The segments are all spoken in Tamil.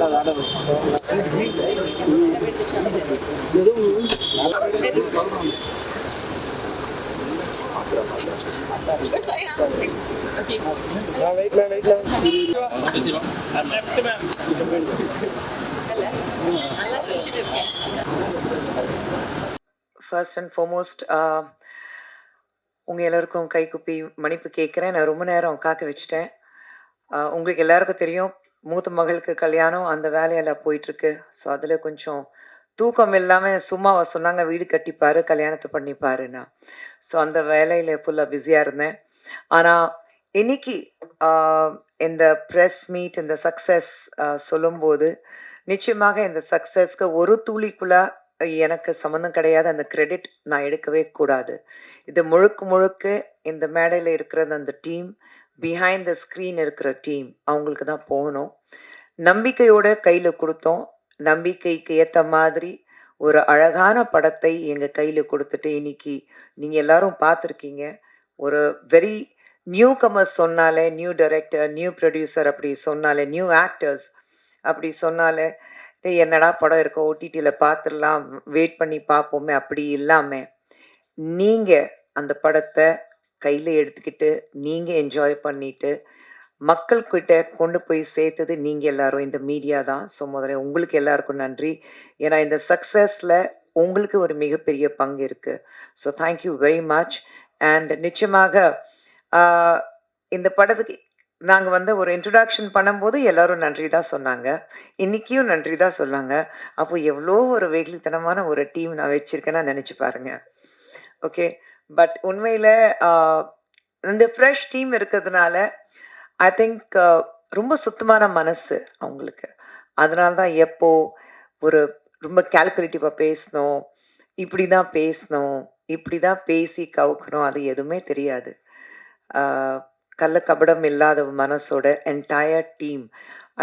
First and foremost, உங்கள் எல்லோருக்கும் கைக்குப்பி மன்னிப்பு கேட்குறேன். நான் ரொம்ப நேரம் காக்க வச்சுட்டேன். உங்களுக்கு எல்லாருக்கும் தெரியும், மூத்த மகளுக்கு கல்யாணம் அந்த வேலையில் போயிட்டுருக்கு. ஸோ அதில் கொஞ்சம் தூக்கம் இல்லாமல் சும்மாவா சொன்னாங்க, வீடு கட்டிப்பார் கல்யாணத்தை பண்ணிப்பாருன்னா. ஸோ அந்த வேலையில் ஃபுல்லாக பிஸியாக இருந்தேன். ஆனால் இன்னைக்கு இந்த ப்ரெஸ் மீட், இந்த சக்ஸஸ் சொல்லும்போது நிச்சயமாக இந்த சக்ஸஸ்க்கு ஒரு துளிக்குள்ள எனக்கு சம்மந்தம் கிடையாது. அந்த கிரெடிட் நான் எடுக்கவே கூடாது. இது முழுக்க முழுக்க இந்த மேடையில் இருக்கிறது அந்த டீம், பிஹைண்ட் த ஸ்க்ரீன் இருக்கிற டீம், அவங்களுக்கு தான் போகணும். நம்பிக்கையோட கையில் கொடுத்தோம். நம்பிக்கைக்கு ஏற்ற மாதிரி ஒரு அழகான படத்தை எங்கள் கையில் கொடுத்துட்டு இன்னைக்கு நீங்கள் எல்லாரும் பார்த்துருக்கீங்க. ஒரு வெரி நியூ கமர்ஸ் சொன்னாலே, நியூ டைரக்டர், நியூ ப்ரொடியூசர் அப்படி சொன்னாலே, நியூ ஆக்டர்ஸ் அப்படி சொன்னாலே, என்னடா படம் இருக்க ஓடிடியில் பார்த்துடலாம், வெயிட் பண்ணி பார்ப்போமே அப்படி இல்லாமல் நீங்கள் அந்த படத்தை கையில் எடுத்துக்கிட்டு நீங்கள் என்ஜாய் பண்ணிட்டு மக்கள்கிட்ட கொண்டு போய் சேர்த்தது நீங்கள் எல்லாரும், இந்த மீடியா தான். ஸோ முதல்ல உங்களுக்கு எல்லாருக்கும் நன்றி. ஏன்னா இந்த சக்ஸஸில் உங்களுக்கு ஒரு மிகப்பெரிய பங்கு இருக்குது. So thank you very much. And நிச்சயமாக இந்த படத்துக்கு நாங்கள் ஒரு இன்ட்ரடக்ஷன் பண்ணும்போது எல்லாரும் நன்றி தான் சொன்னாங்க. இன்றைக்கியும் நன்றி தான் சொன்னாங்க. அப்போ எவ்வளோ ஒரு வெகுளித்தனமான ஒரு டீம் நான் வச்சுருக்கேன்னா நினச்சி பாருங்கள். ஓகே, பட் உண்மையில் இந்த ஃப்ரெஷ் டீம் இருக்கிறதுனால ஐ திங்க் ரொம்ப சுத்தமான மனசு அவங்களுக்கு. அதனால தான் எப்போ ஒரு ரொம்ப கால்குலேட்டிவாக பேசணும், இப்படி தான் பேசணும், இப்படி தான் பேசி கவுக்கணும், அது எதுவுமே தெரியாது. கள்ள கபடம் இல்லாத மனசோட என்டையர் டீம்.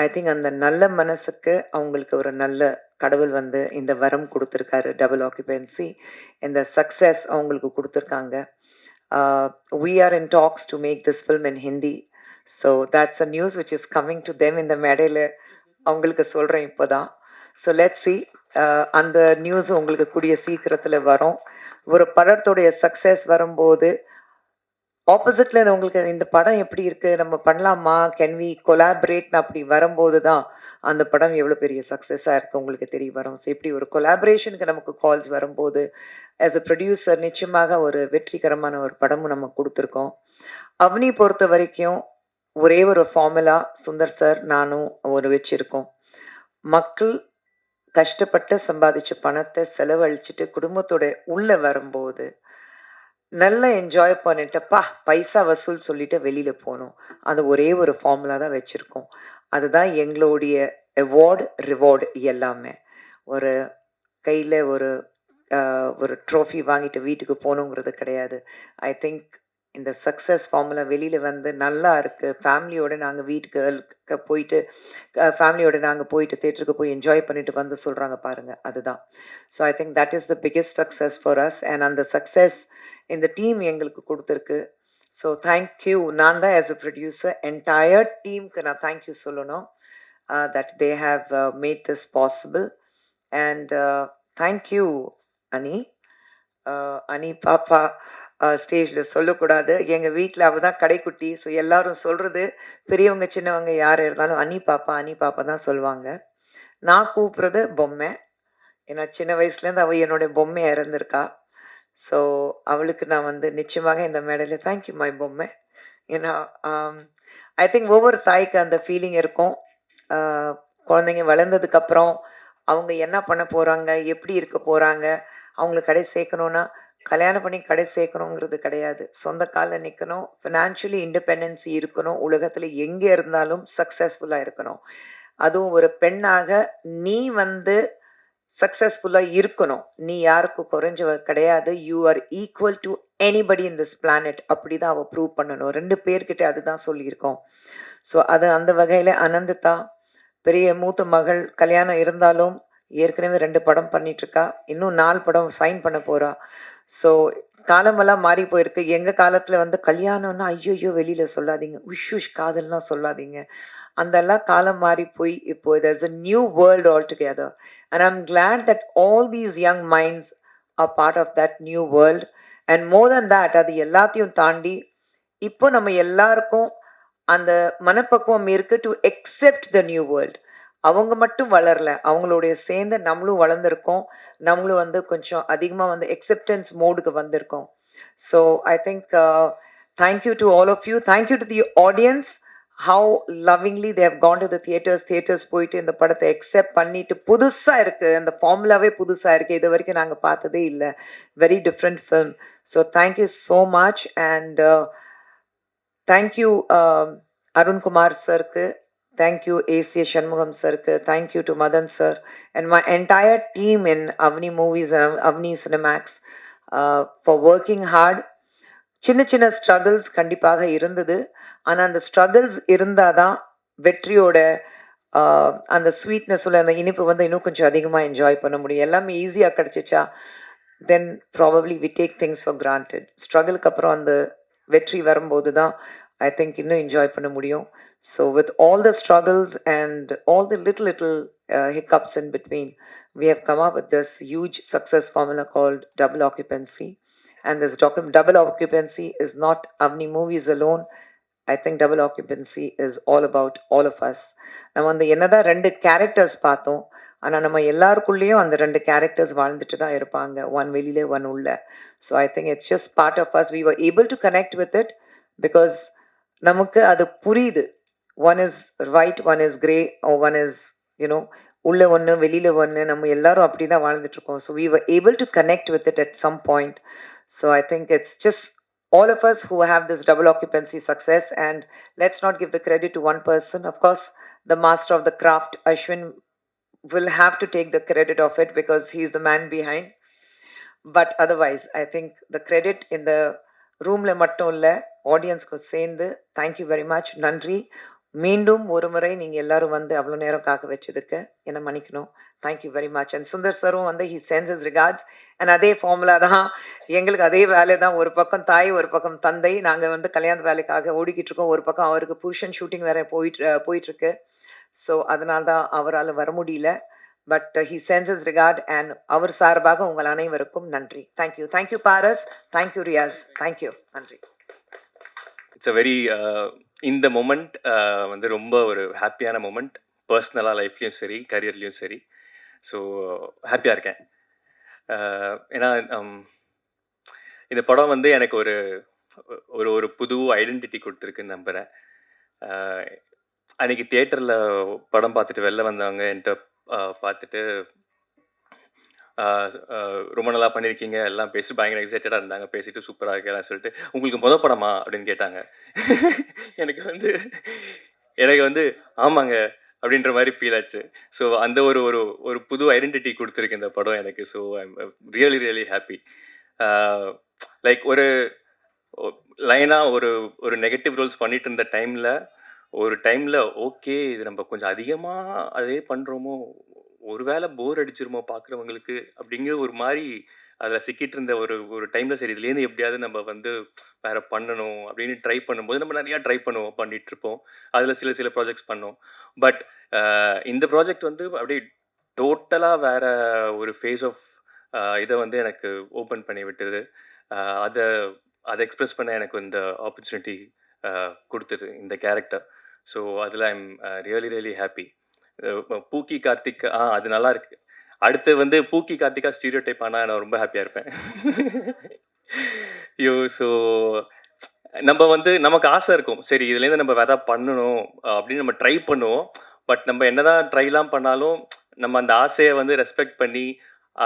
ஐ திங்க் அந்த நல்ல மனசுக்கு அவங்களுக்கு ஒரு நல்ல கடவுள் இந்த வரம் கொடுத்துருக்காரு, டபுள் ஆக்குபென்சி. இந்த சக்ஸஸ் அவங்களுக்கு கொடுத்துருக்காங்க. We are in talks to make this film in Hindi. So that's a news which is coming to them இந்த மேடையில் அவங்களுக்கு சொல்கிறேன் இப்போ தான். So let's see. அந்த நியூஸ் உங்களுக்கு கூடிய சீக்கிரத்தில் வரும். ஒரு படத்துடைய சக்ஸஸ் வரும்போது ஆப்போசிட்டில் உங்களுக்கு இந்த படம் எப்படி இருக்குது, நம்ம பண்ணலாமா, கேன் வி கொலாபரேட்னு அப்படி வரும்போது தான் அந்த படம் எவ்வளோ பெரிய சக்ஸஸாக இருக்குது உங்களுக்கு தெரிய வரும். ஸோ இப்படி ஒரு கொலாபரேஷனுக்கு நமக்கு கால்ஸ் வரும்போது ஆஸ் அ ப்ரொடியூசர் நிச்சயமாக ஒரு வெற்றிகரமான ஒரு படமும் நம்ம கொடுத்துருக்கோம். அவனி பொறுத்த வரைக்கும் ஒரே ஒரு ஃபார்முலா சுந்தர் சார் நானும் வச்சுருக்கோம். மக்கள் கஷ்டப்பட்டு சம்பாதிச்ச பணத்தை செலவழிச்சிட்டு குடும்பத்தோட உள்ளே வரும்போது நல்லா என்ஜாய் பண்ணிட்டப்பா பைசா வசூல் சொல்லிட்டு வெளியில் போகணும். அது ஒரே ஒரு ஃபார்முலா தான் வச்சுருக்கோம். அதுதான் எங்களுடைய அவார்டு ரிவார்டு எல்லாமே. ஒரு கையில் ஒரு ட்ராஃபி வாங்கிட்டு வீட்டுக்கு போகணுங்கிறது கிடையாது. ஐ திங்க் இந்த சக்ஸஸ் ஃபார்முலா வெளியில் நல்லா இருக்குது. ஃபேமிலியோடு நாங்கள் வீட்டுக்கு போயிட்டு தேட்டருக்கு போய் என்ஜாய் பண்ணிட்டு சொல்கிறாங்க பாருங்கள், அதுதான். So I think that is the biggest success for us. And அந்த சக்ஸஸ் இந்த டீம் எங்களுக்கு கொடுத்துருக்கு. So thank you. நான் தான் ஆஸ் அ ப்ரொடியூசர் என்டையர் டீமுக்கு நான் தேங்க்யூ சொல்லணும். That they have made this possible. And thank you அனி. அனி பாப்பா ஸ்டேஜில் சொல்லக்கூடாது, எங்கள் வீட்டில் அவள் தான் கடைக்குட்டி. ஸோ எல்லோரும் சொல்கிறது பெரியவங்க சின்னவங்க யார் இருந்தாலும் அனி பாப்பா தான் சொல்லுவாங்க. நான் கூப்பிட்றது பொம்மை. ஏன்னா சின்ன வயசுலேருந்து அவள் என்னுடைய பொம்மையாக இருந்திருக்கா. ஸோ அவளுக்கு நான் நிச்சயமாக இந்த மேடையில் தேங்க்யூ மை பொம்மை. ஏன்னா ஐ திங்க் ஒவ்வொரு தாய்க்கு அந்த ஃபீலிங் இருக்கும். குழந்தைங்க வளர்ந்ததுக்கப்புறம் அவங்க என்ன பண்ண போகிறாங்க, எப்படி இருக்க போகிறாங்க, அவங்கள கடை சேர்க்கணுன்னா கல்யாணம் பண்ணி கடை சேர்க்கணுங்கிறது கிடையாது. சொந்த காலில் நிற்கணும், ஃபினான்ஷியலி இண்டிபெண்டன்சி இருக்கணும், உலகத்தில் எங்கே இருந்தாலும் சக்ஸஸ்ஃபுல்லாக இருக்கணும். அதுவும் ஒரு பெண்ணாக நீ சக்ஸஸ்ஃபுல்லாக இருக்கணும். நீ யாருக்கும் குறைஞ்சவ கிடையாது. You are equal to anybody in this planet. அப்படி தான் அவள் ப்ரூவ் பண்ணணும். 2 பேர்கிட்ட அதுதான் சொல்லியிருக்கோம். ஸோ அது அந்த வகையில் அனந்திதா பெரிய மூத்த மகள் கல்யாணம் இருந்தாலும் ஏற்கனவே 2 படம் பண்ணிகிட்ருக்கா. இன்னும் 4 படம் சைன் பண்ண போகிறா. ஸோ காலமெல்லாம் மாறி போயிருக்கு. எங்க காலத்துல வந்து கல்யாணம்னா, ஐய்யய்யோ! வெளியில சொல்லாதீங்க. உஷ் உஷ் காதல்லாம் சொல்லாதீங்க. அதெல்லாம் காலம் மாறி போய் இப்போ there's a new world altogether. And I'm glad that all these young minds are part of that new world. And more than that, அது எல்லாத்தையும் தாண்டி, இப்போ நம்ம எல்லாருக்கும் அந்த மனப்பக்குவம் இருக்கு to accept the new world. அவங்க மட்டும் வளரல. அவங்களோடைய சேர்ந்து நம்மளும் வளர்ந்திருக்கோம். நம்மளும் வந்து கொஞ்சம் அதிகமா வந்து அக்செப்டன்ஸ் மோடுக்கு வந்திருக்கோம். So I think thank you to all of you. Thank you to the audience. How lovingly they have gone to the theatres போயிட்டு இந்த படத்தை அக்செப்ட் பண்ணிட்டு புதுசா இருக்கு. அந்த ஃபார்முலாவே புதுசா இருக்கு. இது வரைக்கும் நாங்க பார்த்ததே இல்ல. Very different film. So thank you so much and thank you, Arun Kumar sir. Thank you, A.C. Shanmugam sir. Thank you to Madan sir and my entire team in Avni Movies and Avni Cinemax for working hard. சின்ன சின்ன ஸ்ட்ரகிள்ஸ் கண்டிப்பாக இருந்தது. ஆனால் அந்த ஸ்ட்ரகிள்ஸ் இருந்தால் தான் வெற்றியோட அந்த ஸ்வீட்னஸ் உள்ள அந்த இனிப்பு வந்து இன்னும் கொஞ்சம் அதிகமாக என்ஜாய் பண்ண முடியும். எல்லாமே ஈஸியாக கிடச்சிச்சா then probably we take things for granted. ஸ்ட்ரகிளுக்கு அப்புறம் அந்த வெற்றி வரும்போது தான் ஐ திங்க் இன்னும் என்ஜாய் பண்ண முடியும். So with all the struggles and all the little hiccups in between, we have come up with this huge success formula called double occupancy. And this double occupancy is not Avni Movies alone. I think double occupancy is all about all of us. நம்ம வந்து என்னதான் 2 கேரக்டர்ஸ் பார்த்தோம். ஆனால் நம்ம எல்லாருக்குள்ளேயும் அந்த 2 கேரக்டர்ஸ் வாழ்ந்துட்டு தான் இருப்பாங்க. ஒன் வெளியில ஒன் உள்ள. So I think it's just part of us. We were able to connect with it because நமக்கு அது புரியுது. One is right, one is grey, one is you know உள்ள ஒன்று வெளியில ஒன்று. நம்ம எல்லாரும் அப்படி தான் வாழ்ந்துட்டு இருக்கோம். So we were able to connect with it at some point. So I think it's just all of us who have this double occupancy success, and let's not give the credit to one person. Of course, the master of the craft, Ashwin, will have to take the credit of it because he's the man behind. But otherwise, I think the credit in the room le mattum illa, audience ko சேர்ந்து thank you very much. நன்றி. மீண்டும் ஒரு முறை நீங்க எல்லாரும் வந்து அவ்வளோ நேரம் காக்க வச்சதுக்கு என்ன மன்னிக்கணும். Thank you very much. And Sundar சரும் வந்து he sends his regards. And அதே ஃபார்முலா தான் எங்களுக்கு, அதே வேலை தான். ஒரு பக்கம் தாய், ஒரு பக்கம் தந்தை. நாங்கள் வந்து கல்யாண வேலைக்காக ஓடிக்கிட்டு இருக்கோம். ஒரு பக்கம் அவருக்கு புருஷன் ஷூட்டிங் வேற போயிட்டுருக்கு. ஸோ அதனால தான் அவரால் வர முடியல. But he sends his regard and அவர் சார்பாக உங்கள் அனைவருக்கும் நன்றி. Thank you. Thank you Paras. Thank you Riyaz. Thank you. நன்றி. இட்ஸ் அ வெரி இந்த மொமெண்ட் வந்து ரொம்ப ஒரு ஹாப்பியான மொமெண்ட். பர்சனலாக லைஃப்லேயும் சரி, கரியர்லேயும் சரி. ஸோ ஹாப்பியாக இருக்கேன். ஏன்னா இந்த படம் வந்து எனக்கு ஒரு ஒரு ஒரு புது ஐடென்டிட்டி கொடுத்துருக்குன்னு நம்புகிறேன். அன்றைக்கி தியேட்டரில் படம் பார்த்துட்டு வெளில வந்தவங்க என்கிட்ட பார்த்துட்டு ரொம்ப நல்லா பண்ணியிருக்கீங்க, எல்லாம் பேசி பயங்கர எக்ஸைட்டடாக இருந்தாங்க. பேசிட்டு சூப்பராக இருக்கலாம் சொல்லிட்டு, உங்களுக்கு படமா அப்படின்னு கேட்டாங்க. எனக்கு வந்து ஆமாங்க அப்படின்ற மாதிரி ஃபீல் ஆச்சு. ஸோ அந்த ஒரு ஒரு ஒரு புது ஐடென்டிட்டி கொடுத்துருக்கு இந்த படம் எனக்கு. So I'm really really happy. Like ஒரு லைனாக ஒரு ஒரு நெகட்டிவ் ரோல்ஸ் பண்ணிட்டு இருந்த டைமில் ஓகே இது நம்ம கொஞ்சம் அதிகமாக அதே பண்ணுறோமோ, ஒரு வேளை போர் அடிச்சிருமோ பார்க்குறவங்களுக்கு அப்படிங்கிற ஒரு மாதிரி அதில் சிக்கிட்டு இருந்த ஒரு ஒரு டைமில் சரி இதுலேருந்து எப்படியாவது நம்ம வந்து வேறு பண்ணணும் அப்படின்னு ட்ரை பண்ணும்போது நம்ம நிறையா ட்ரை பண்ணிகிட்ருப்போம். அதில் சில ப்ராஜெக்ட்ஸ் பண்ணோம். பட் இந்த ப்ராஜெக்ட் வந்து அப்படியே டோட்டலாக வேறு ஒரு ஃபேஸ் ஆஃப் இதை வந்து எனக்கு ஓப்பன் பண்ணி விட்டது. அதை அதை எக்ஸ்ப்ரெஸ் பண்ண எனக்கு இந்த ஆப்பர்ச்சுனிட்டி கொடுத்தது இந்த கேரக்டர். ஸோ அதில் I'm really really happy. Pookie Karthik அது நல்லா இருக்கு. அடுத்து வந்து பூக்கி கார்த்திகா ஸ்டீரியோ டைப் ஆனால் நான் ரொம்ப ஹாப்பியாக இருப்பேன். ஐயோ ஸோ நம்ம வந்து நமக்கு ஆசை இருக்கும், சரி இதுலேருந்து நம்ம வேற பண்ணணும் அப்படின்னு நம்ம ட்ரை பண்ணுவோம். பட் நம்ம என்னதான் ட்ரைலாம் பண்ணாலும் நம்ம அந்த ஆசையை வந்து ரெஸ்பெக்ட் பண்ணி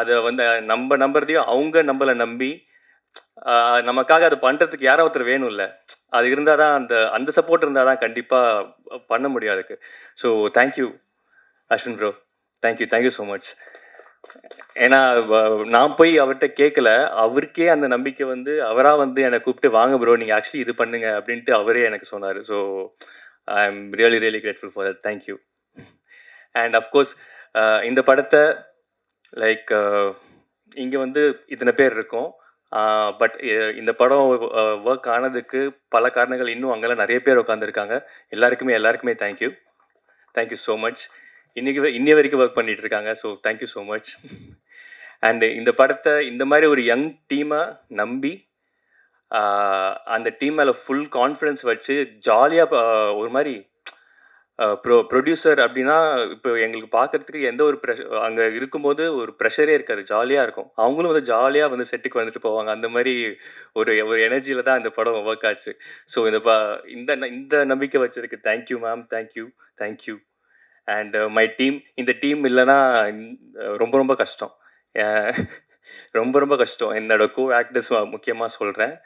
அதை வந்து நம்ம நம்புறதையும் அவங்க நம்மளை நம்பி நமக்காக அது பண்ணுறதுக்கு யாரோ ஒருத்தர் வேணும்ல. அது இருந்தால் தான் அந்த அந்த சப்போர்ட் இருந்தால் தான் கண்டிப்பாக பண்ண முடியும் அதுக்கு. So thank you Ashwin bro. Thank you so much. ஏன்னா நான் போய் அவர்கிட்ட கேட்கல, அவருக்கே அந்த நம்பிக்கை வந்து அவராக வந்து என்னை கூப்பிட்டு வாங்க ப்ரோ நீங்கள் ஆக்சுவலி இது பண்ணுங்க அப்படின்ட்டு அவரே எனக்கு சொன்னார். So I am really really grateful for that. Thank you. And of course இந்த படத்தை லைக் இங்கே வந்து இத்தனை பேர் இருக்கோம். பட் இந்த படம் ஒர்க் ஆனதுக்கு பல காரணங்கள் இன்னும் அங்கெல்லாம் நிறைய பேர் உட்காந்துருக்காங்க. எல்லாருக்குமே தேங்க்யூ. Thank you so much. இன்னி வரைக்கும் ஒர்க் பண்ணிட்டு இருக்காங்க. So thank you so much. And இந்த படத்தை இந்த மாதிரி ஒரு யங் டீமாக நம்பி அந்த டீம் மேலே ஃபுல் கான்ஃபிடன்ஸ் வச்சு ஜாலியாக ஒரு மாதிரி ப்ரொடியூசர் அப்படின்னா இப்போ எங்களுக்கு பார்க்கறதுக்கு எந்த ஒரு அங்கே இருக்கும்போது ஒரு ப்ரெஷரே இருக்காது, ஜாலியாக இருக்கும். அவங்களும் வந்து ஜாலியாக வந்து செட்டுக்கு வந்துட்டு போவாங்க. அந்த மாதிரி ஒரு ஒரு எனர்ஜியில் தான் இந்த படம் ஒர்க் ஆச்சு. ஸோ இந்த நம்பிக்கை வச்சதுக்கு thank you ma'am, thank you. And my team, இந்த டீம் இல்லைன்னா ரொம்ப ரொம்ப கஷ்டம். ரொம்ப ரொம்ப கஷ்டம். என்னோட கோ ஆக்டர்ஸ் முக்கியமாக சொல்கிறேன்.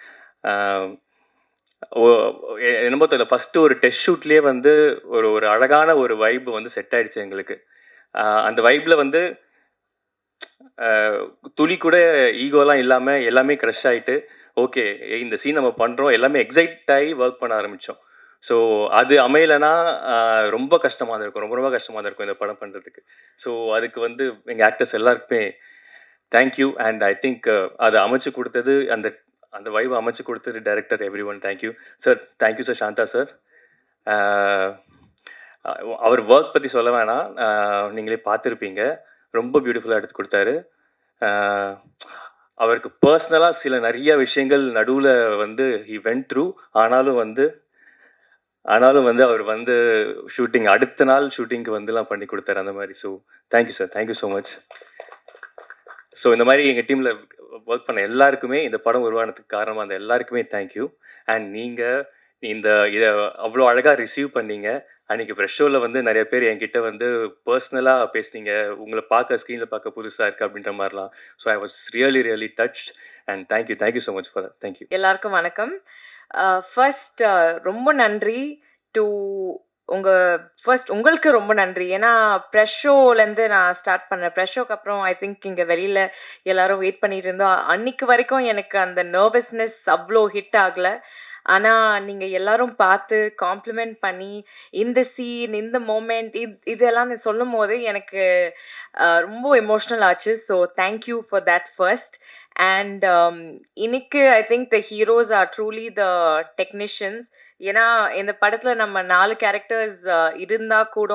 என்னமோ தெரியல, ஃபஸ்ட்டு ஒரு டெஸ்ட் ஷூட்லேயே வந்து ஒரு அழகான ஒரு வைப் வந்து செட் ஆயிடுச்சு எங்களுக்கு. அந்த வைப்பில் வந்து துளி கூட ஈகோலாம் இல்லாமல் எல்லாமே க்ரஷ் ஆகிட்டு, ஓகே இந்த சீன் நம்ம பண்ணுறோம், எல்லாமே எக்ஸைட் ஆகி ஒர்க் பண்ண ஆரம்பித்தோம். ஸோ அது அமையலைன்னா ரொம்ப கஷ்டமாக தான் இருக்கும், ரொம்ப ரொம்ப கஷ்டமாக தான் இருக்கும் இந்த படம் பண்ணுறதுக்கு. ஸோ அதுக்கு வந்து எங்கள் ஆக்டர்ஸ் எல்லாருக்குமே தேங்க்யூ. அண்ட் ஐ திங்க் அதை அமைச்சு கொடுத்தது, அந்த அந்த வைப் அமைச்சு கொடுத்தது director, every one thank you sir. Thank you sir. Santha sir, அவர் ஒர்க் பற்றி சொல்ல வேணாம், நீங்களே பார்த்துருப்பீங்க. ரொம்ப பியூட்டிஃபுல்லாக எடுத்து கொடுத்தாரு. அவருக்கு பர்சனலாக சில நிறைய விஷயங்கள் நடுவில் வந்து ஹி வென்ட் த்ரூ. ஆனாலும் வந்து அவர் வந்து அடுத்த நாள் ஷூட்டிங்க்கு வந்துலாம் பண்ணி கொடுத்தாரு அந்த மாதிரி. So thank you sir, thank you so much. So இந்த மாதிரி எங்கள் டீமில் ஒர்க் பண்ண எல்லாருக்குமே, இந்த படம் உருவானதுக்கு காரணமாக அந்த எல்லாருக்குமே தேங்க்யூ. அண்ட் நீங்கள் இதை அவ்வளோ அழகாக ரிசீவ் பண்ணீங்க. அன்றைக்கி ப்ரெஷ் ஷோவில் வந்து நிறைய பேர் என்கிட்ட வந்து பர்சனலாக பேசுனீங்க, உங்களை ஸ்க்ரீனில் பார்க்க புதுசாக இருக்குது அப்படின்ற மாதிரிலாம். So I was really touched. And thank you so much for that. Thank you. எல்லாருக்கும் வணக்கம். ஃபர்ஸ்ட் ரொம்ப நன்றி டு உங்களுக்கு ரொம்ப நன்றி. ஏன்னா ப்ரெஷ் ஷோலேருந்து நான் ஸ்டார்ட் பண்ணேன். ப்ரெஷ் ஷோக்கு அப்புறம் ஐ திங்க் இங்கே வெளியில் எல்லாரும் வெயிட் பண்ணிட்டு இருந்தோம். அன்னைக்கு வரைக்கும் எனக்கு அந்த நர்வஸ்னஸ் அவ்வளோ ஹிட் ஆகலை. ஆனால் நீங்கள் எல்லாரும் பார்த்து காம்ப்ளிமெண்ட் பண்ணி இந்த சீன், இந்த மூமெண்ட், இதெல்லாம் சொல்லும் போது எனக்கு ரொம்ப எமோஷ்னல் ஆச்சு. So thank you for that first. And இன்னைக்கு I think the heroes are truly the technicians. ஏன்னா இந்த படத்தில் நம்ம 4 கேரக்டர்ஸ் இருந்தால் கூட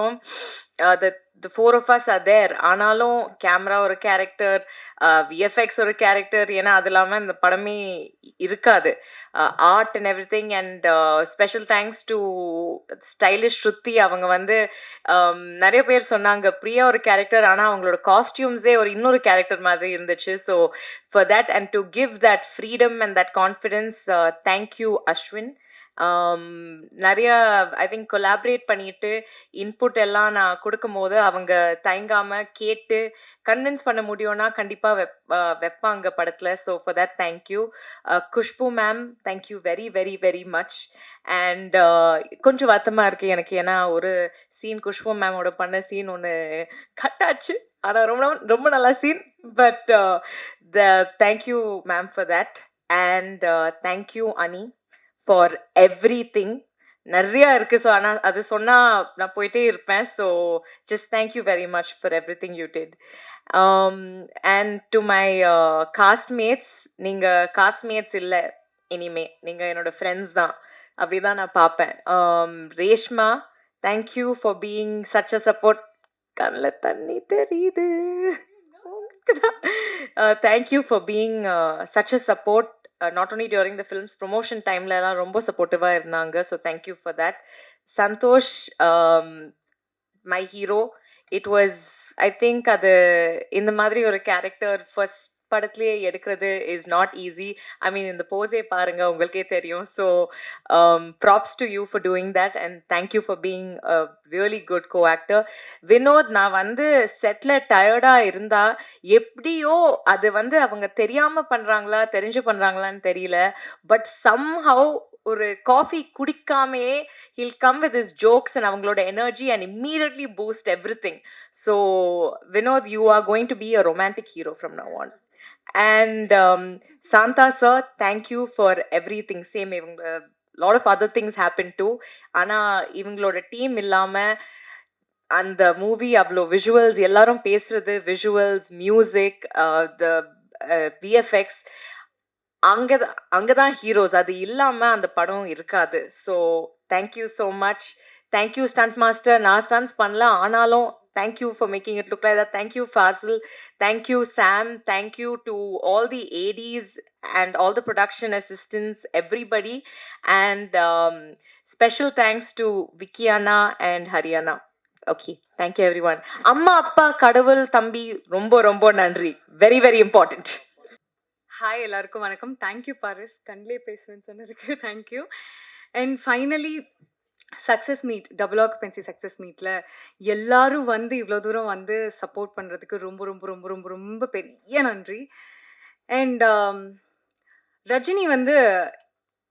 the 4 of us are there. ஆனாலும் கேமரா ஒரு கேரக்டர், விஎஃப்எக்ஸ் ஒரு கேரக்டர், ஏன்னா அது இல்லாமல் இந்த படமே இருக்காது. Art and everything. And special thanks to stylish Shruti. அவங்க வந்து நிறைய பேர் சொன்னாங்க பிரியா ஒரு கேரக்டர், ஆனால் அவங்களோட காஸ்டியூம்ஸே ஒரு இன்னொரு கேரக்டர் மாதிரி இருந்துச்சு. So for that and to give that freedom and that confidence, thank you Ashwin. நிறைய ஐ திங்க் கொலாபரேட் பண்ணிட்டு இன்புட் எல்லாம் நான் கொடுக்கும்போது அவங்க தயங்காமல் கேட்டு கன்வின்ஸ் பண்ண முடியும்னா கண்டிப்பாக வைப்பாங்க படத்தில். So for that thank you. Khushbu ma'am, thank you very much. And கொஞ்சம் வருத்தமாக இருக்குது எனக்கு, ஏன்னா ஒரு சீன் குஷ்பு மேமோட பண்ண சீன் ஒன்று கட் ஆச்சு. ஆனால் ரொம்ப நல்லா scene. But thank you ma'am for that. And thank you Ani for everything. நிறையா இருக்குது. ஸோ ஆனால் அது சொன்னால் நான் போயிட்டே இருப்பேன். So just thank you very much for everything you did. And to my castmates, நீங்கள் காஸ்ட்மேட்ஸ் இல்லை, இனிமே நீங்கள் என்னோடய ஃப்ரெண்ட்ஸ் தான், அப்படி தான் நான் பார்ப்பேன். Reshma, thank you for being such a support. கண்ணில் தண்ணி தெரியுது. Thank you for being such a support. Not only during the film's promotion time la romba supportive ah irundanga. So thank you for that. Santosh, my hero, it was I think adu indha madri oru character first படத்துலேயே எடுக்கிறது is not easy. I mean இந்த போஸே பாருங்கள், உங்களுக்கே தெரியும். So props to you for doing that and thank you for being a really good co actor. Vinod, நான் வந்து செட்டில் டயர்டாக இருந்தால் எப்படியோ அது வந்து அவங்க தெரியாமல் பண்ணுறாங்களா தெரிஞ்சு பண்ணுறாங்களான்னு தெரியல, பட் சம்ஹவ் ஒரு காஃபி குடிக்காமையே he'll come with his jokes and அவங்களோட energy and immediately boost everything. So Vinod, you are going to be a romantic hero from now on. And Santa sir, thank you for everything. Same, a lot of other things happened too. Ana ivangaloda team illama and the movie avlo visuals ellarum pesradhu, visuals, music, the VFX, அங்க தான் ஹீரோஸ். அது இல்லாம அந்த படம் இருக்காது. So thank you so much. Thank you stunt master. நான் ஸ்டண்ட்ஸ் பண்ணல. ஆனாலும் thank you for making it look like that. Thank you Fazil. Thank you Sam. Thank you to all the ADs and all the production assistants, everybody. And special thanks to Vicky Anna and Haryana. Okay, thank you everyone. அம்மா அப்பா கடவுள் தம்பி ரொம்ப ரொம்ப நன்றி. Very very important. ஹாய் எல்லாருக்கும் வணக்கம். தேங்க்யூ பாரிஸ், கண்ணிலே பேசுவேன்னு சொன்னதுக்கு thank you. And finally success meet, double occupancy success மீட்டில் எல்லாரும் வந்து இவ்வளோ தூரம் வந்து சப்போர்ட் பண்ணுறதுக்கு ரொம்ப ரொம்ப ரொம்ப ரொம்ப ரொம்ப பெரிய நன்றி. அண்ட் ரஜினி வந்து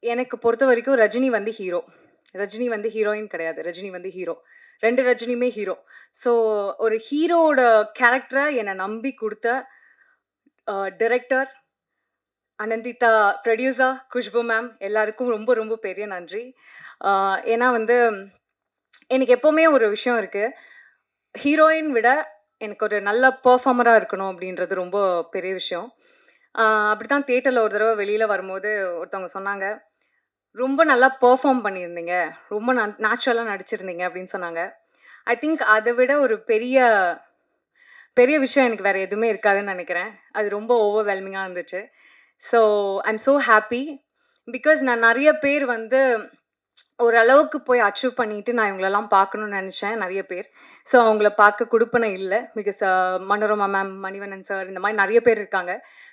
எனக்கு பொறுத்த வரைக்கும் ரஜினி வந்து ஹீரோ. ரஜினி வந்து ஹீரோயின் கிடையாது. ரஜினி வந்து ஹீரோ. 2 ரஜினியுமே ஹீரோ. ஸோ ஒரு ஹீரோவோட கேரக்டரை என்னை நம்பி கொடுத்த director Ananditha, producer Khushbu ma'am, எல்லாருக்கும் ரொம்ப ரொம்ப பெரிய நன்றி. ஏன்னா வந்து எனக்கு எப்போவுமே ஒரு விஷயம் இருக்குது, ஹீரோயின் விட எனக்கு ஒரு நல்ல பெர்ஃபார்மராக இருக்கணும் அப்படின்றது ரொம்ப பெரிய விஷயம். அப்படி தான் தேட்டரில் ஒரு தடவை வெளியில் வரும்போது ஒருத்தவங்க சொன்னாங்க, ரொம்ப நல்லா பெர்ஃபார்ம் பண்ணியிருந்தீங்க, ரொம்ப நேச்சுரலாக நடிச்சிருந்தீங்க அப்படின்னு சொன்னாங்க. ஐ திங்க் அதை விட ஒரு பெரிய பெரிய விஷயம் எனக்கு வேறு எதுவுமே இருக்காதுன்னு நினைக்கிறேன். அது ரொம்ப ஓவர்வெல்மிங்காக இருந்துச்சு. So I'm so happy. Because நான் நிறைய பேர் வந்து ஓரளவுக்கு போய் அச்சீவ் பண்ணிட்டு நான் இவங்களெல்லாம் பார்க்கணும்னு நினச்சேன் நிறைய பேர். ஸோ அவங்கள பார்க்க குடுப்பனை இல்லை. Because Manorama ma'am, Manivannan sir, இந்த மாதிரி நிறைய பேர் இருக்காங்க.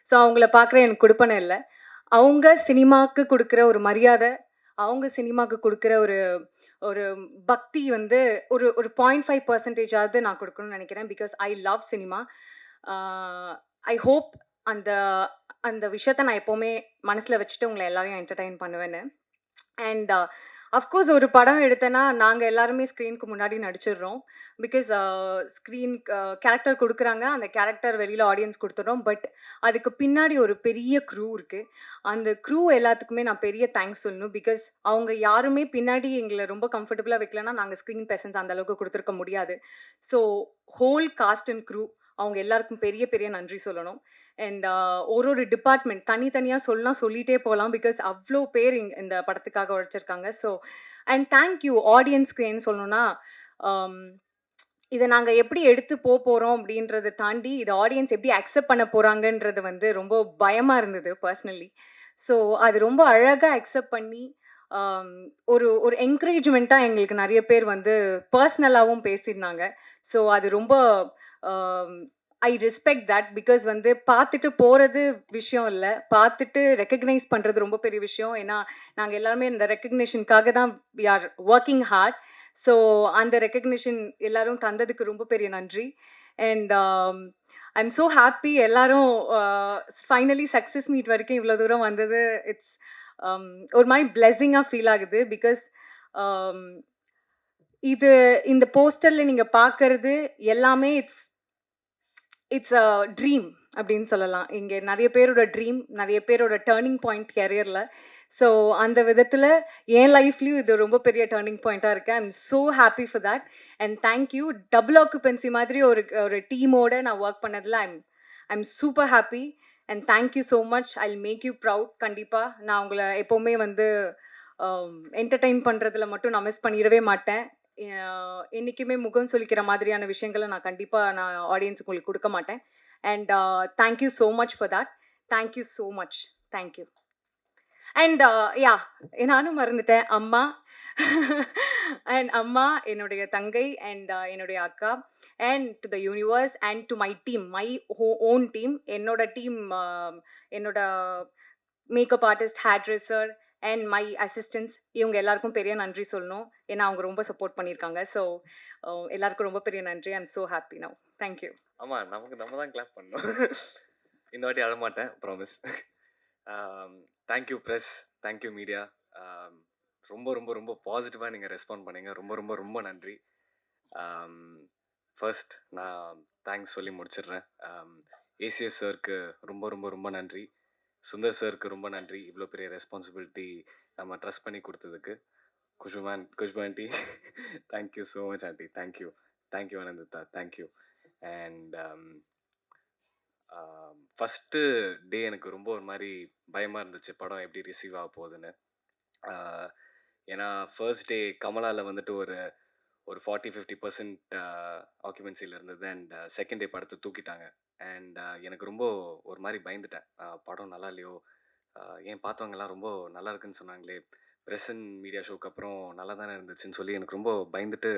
ஸோ அவங்கள பார்க்குற எனக்கு குடுப்பனை இல்லை. அவங்க சினிமாவுக்கு கொடுக்குற ஒரு மரியாதை, அவங்க சினிமாவுக்கு கொடுக்குற ஒரு ஒரு பக்தி வந்து ஒரு ஒரு 0.5% நான் கொடுக்கணும்னு நினைக்கிறேன். Because I love cinema. I hope அந்த அந்த விஷயத்த நான் எப்போவுமே மனசில் வச்சுட்டு உங்களை எல்லாரையும் என்டர்டெயின் பண்ணுவேன்னு. அண்ட் அஃப்கோர்ஸ் ஒரு படம் எடுத்தேன்னா நாங்கள் எல்லாருமே ஸ்க்ரீனுக்கு முன்னாடி நடிச்சிடுறோம். பிகாஸ் ஸ்க்ரீன் கேரக்டர் கொடுக்குறாங்க, அந்த கேரக்டர் வெளியில் ஆடியன்ஸ் கொடுத்துட்றோம். பட் அதுக்கு பின்னாடி ஒரு பெரிய க்ரூ இருக்குது. அந்த க்ரூ எல்லாத்துக்குமே நான் பெரிய தேங்க்ஸ் சொல்லணும். பிகாஸ் அவங்க யாருமே பின்னாடி எங்களை ரொம்ப கம்ஃபர்டபுளாக வைக்கலன்னா நாங்கள் ஸ்க்ரீன் ப்ரெசன்ஸ் அந்தளவுக்கு கொடுத்துருக்க முடியாது. So whole cast and crew அவங்க எல்லாருக்கும் பெரிய பெரிய நன்றி சொல்லணும். அண்ட் ஒரு டிபார்ட்மெண்ட் தனித்தனியாக சொல்லிகிட்டே போகலாம். பிகாஸ் அவ்வளோ பேர் இந்த படத்துக்காக உழைச்சிருக்காங்க. ஸோ அண்ட் தேங்க்யூ ஆடியன்ஸ்க்கு ஏன்னு சொல்லணும்னா, இதை நாங்கள் எப்படி எடுத்து போகிறோம் அப்படின்றத தாண்டி இதை ஆடியன்ஸ் எப்படி அக்செப்ட் பண்ண போகிறாங்கன்றது வந்து ரொம்ப பயமாக இருந்தது பர்சனலி. ஸோ அது ரொம்ப அழகாக அக்செப்ட் பண்ணி ஒரு ஒரு என்கரேஜ்மெண்ட்டாக எங்களுக்கு நிறைய பேர் வந்து பர்சனலாகவும் பேசியிருந்தாங்க. ஸோ அது ரொம்ப ஐ ரெஸ்பெக்ட் தட். பிகாஸ் வந்து பார்த்துட்டு போகிறது விஷயம் இல்லை, பார்த்துட்டு ரெக்கக்னைஸ் பண்ணுறது ரொம்ப பெரிய விஷயம். ஏன்னா நாங்கள் எல்லாருமே இந்த ரெக்கக்னேஷனுக்காக தான் we are working hard. So அந்த ரெக்கக்னிஷன் எல்லாரும் தந்ததுக்கு ரொம்ப பெரிய நன்றி. And I am so happy எல்லாரும் ஃபைனலி சக்ஸஸ் மீட் வரைக்கும் இவ்வளோ தூரம் வந்தது. இட்ஸ் ஒரு மாதிரி பிளெஸிங்காக ஃபீல் ஆகுது. பிகாஸ் இது இந்த போஸ்டரில் நீங்கள் பார்க்கறது எல்லாமே இட்ஸ் இட்ஸ் அ ட்ரீம் அப்படின்னு சொல்லலாம். இங்கே நிறைய பேரோட ட்ரீம், நிறைய பேரோட டேர்னிங் பாயிண்ட் கேரியரில். ஸோ அந்த விதத்தில் என் லைஃப்லேயும் இது ரொம்ப பெரிய டேர்னிங் பாயிண்ட்டாக இருக்குது. I am so happy for that. And thank you. Double occupancy மாதிரி ஒரு ஒரு டீமோடு நான் ஒர்க் பண்ணதில் I am super happy. And thank you so much. I will make you proud. கண்டிப்பாக நான் உங்களை எப்போவுமே வந்து என்டர்டெயின் பண்ணுறதுல மட்டும் நான் மிஸ் பண்ணிடவே மாட்டேன். என்றைக்குமே முகம் சொல்லிக்கிற மாதிரியான விஷயங்களை நான் கண்டிப்பாக நான் ஆடியன்ஸுக்கு உங்களுக்கு கொடுக்க மாட்டேன். And thank you so much for that. Thank you so much. Thank you. And yeah, நானும் மறந்துட்டேன், அம்மா. அண்ட் அம்மா, என்னுடைய தங்கை, அண்ட் என்னுடைய அக்கா, and to the universe, and to my team, my own team. என்னோட டீம், என்னோட makeup artist, hair dresser and my assistance, இவங்க எல்லாருக்கும் பெரிய நன்றி சொல்லணும். ஏன்னா அவங்க ரொம்ப சப்போர்ட் பண்ணியிருக்காங்க. ஸோ எல்லாருக்கும் ரொம்ப பெரிய நன்றி. I am so happy now. Thank you. ஆமாம், நம்ம தான் கிளாப் பண்ணணும். இந்த வாட்டி அழமாட்டேன், promise. Thank you press, thank you media. ரொம்ப ரொம்ப ரொம்ப பாசிட்டிவாக நீங்கள் ரெஸ்பாண்ட் பண்ணீங்க. ரொம்ப ரொம்ப ரொம்ப நன்றி. ஃபர்ஸ்ட் நான் தேங்க்ஸ் சொல்லி முடிச்சிடுறேன். ஏசிஎஸ் சாருக்கு ரொம்ப ரொம்ப ரொம்ப நன்றி. சுந்தர் சாருக்கு ரொம்ப நன்றி, இவ்வளோ பெரிய ரெஸ்பான்சிபிலிட்டி நம்ம ட்ரஸ்ட் பண்ணி கொடுத்ததுக்கு. Khushbu aunty, thank you so much aunty. Thank you Ananditha, thank you. And first day எனக்கு ரொம்ப ஒரு மாதிரி பயமாக இருந்துச்சு படம் எப்படி ரிசீவ் ஆக போகுதுன்னு. ஆஹ் ஏன்னா ஃபர்ஸ்ட் டே கமலாவில் வந்துட்டு ஒரு ஒரு 40-50% ஆக்குபென்சியில் இருந்தது. அண்ட் செகண்ட் டே படத்தை தூக்கிட்டாங்க. அண்ட் எனக்கு ரொம்ப ஒரு மாதிரி பயந்துட்டேன். படம் நல்லா இல்லையோ, ஏன் பார்த்தவங்கலாம் ரொம்ப நல்லா இருக்குன்னு சொன்னாங்களே, ப்ரெஸ் அண்ட் மீடியா ஷோக்கு அப்புறம் நல்லா தானே இருந்துச்சுன்னு சொல்லி எனக்கு ரொம்ப பயந்துட்டு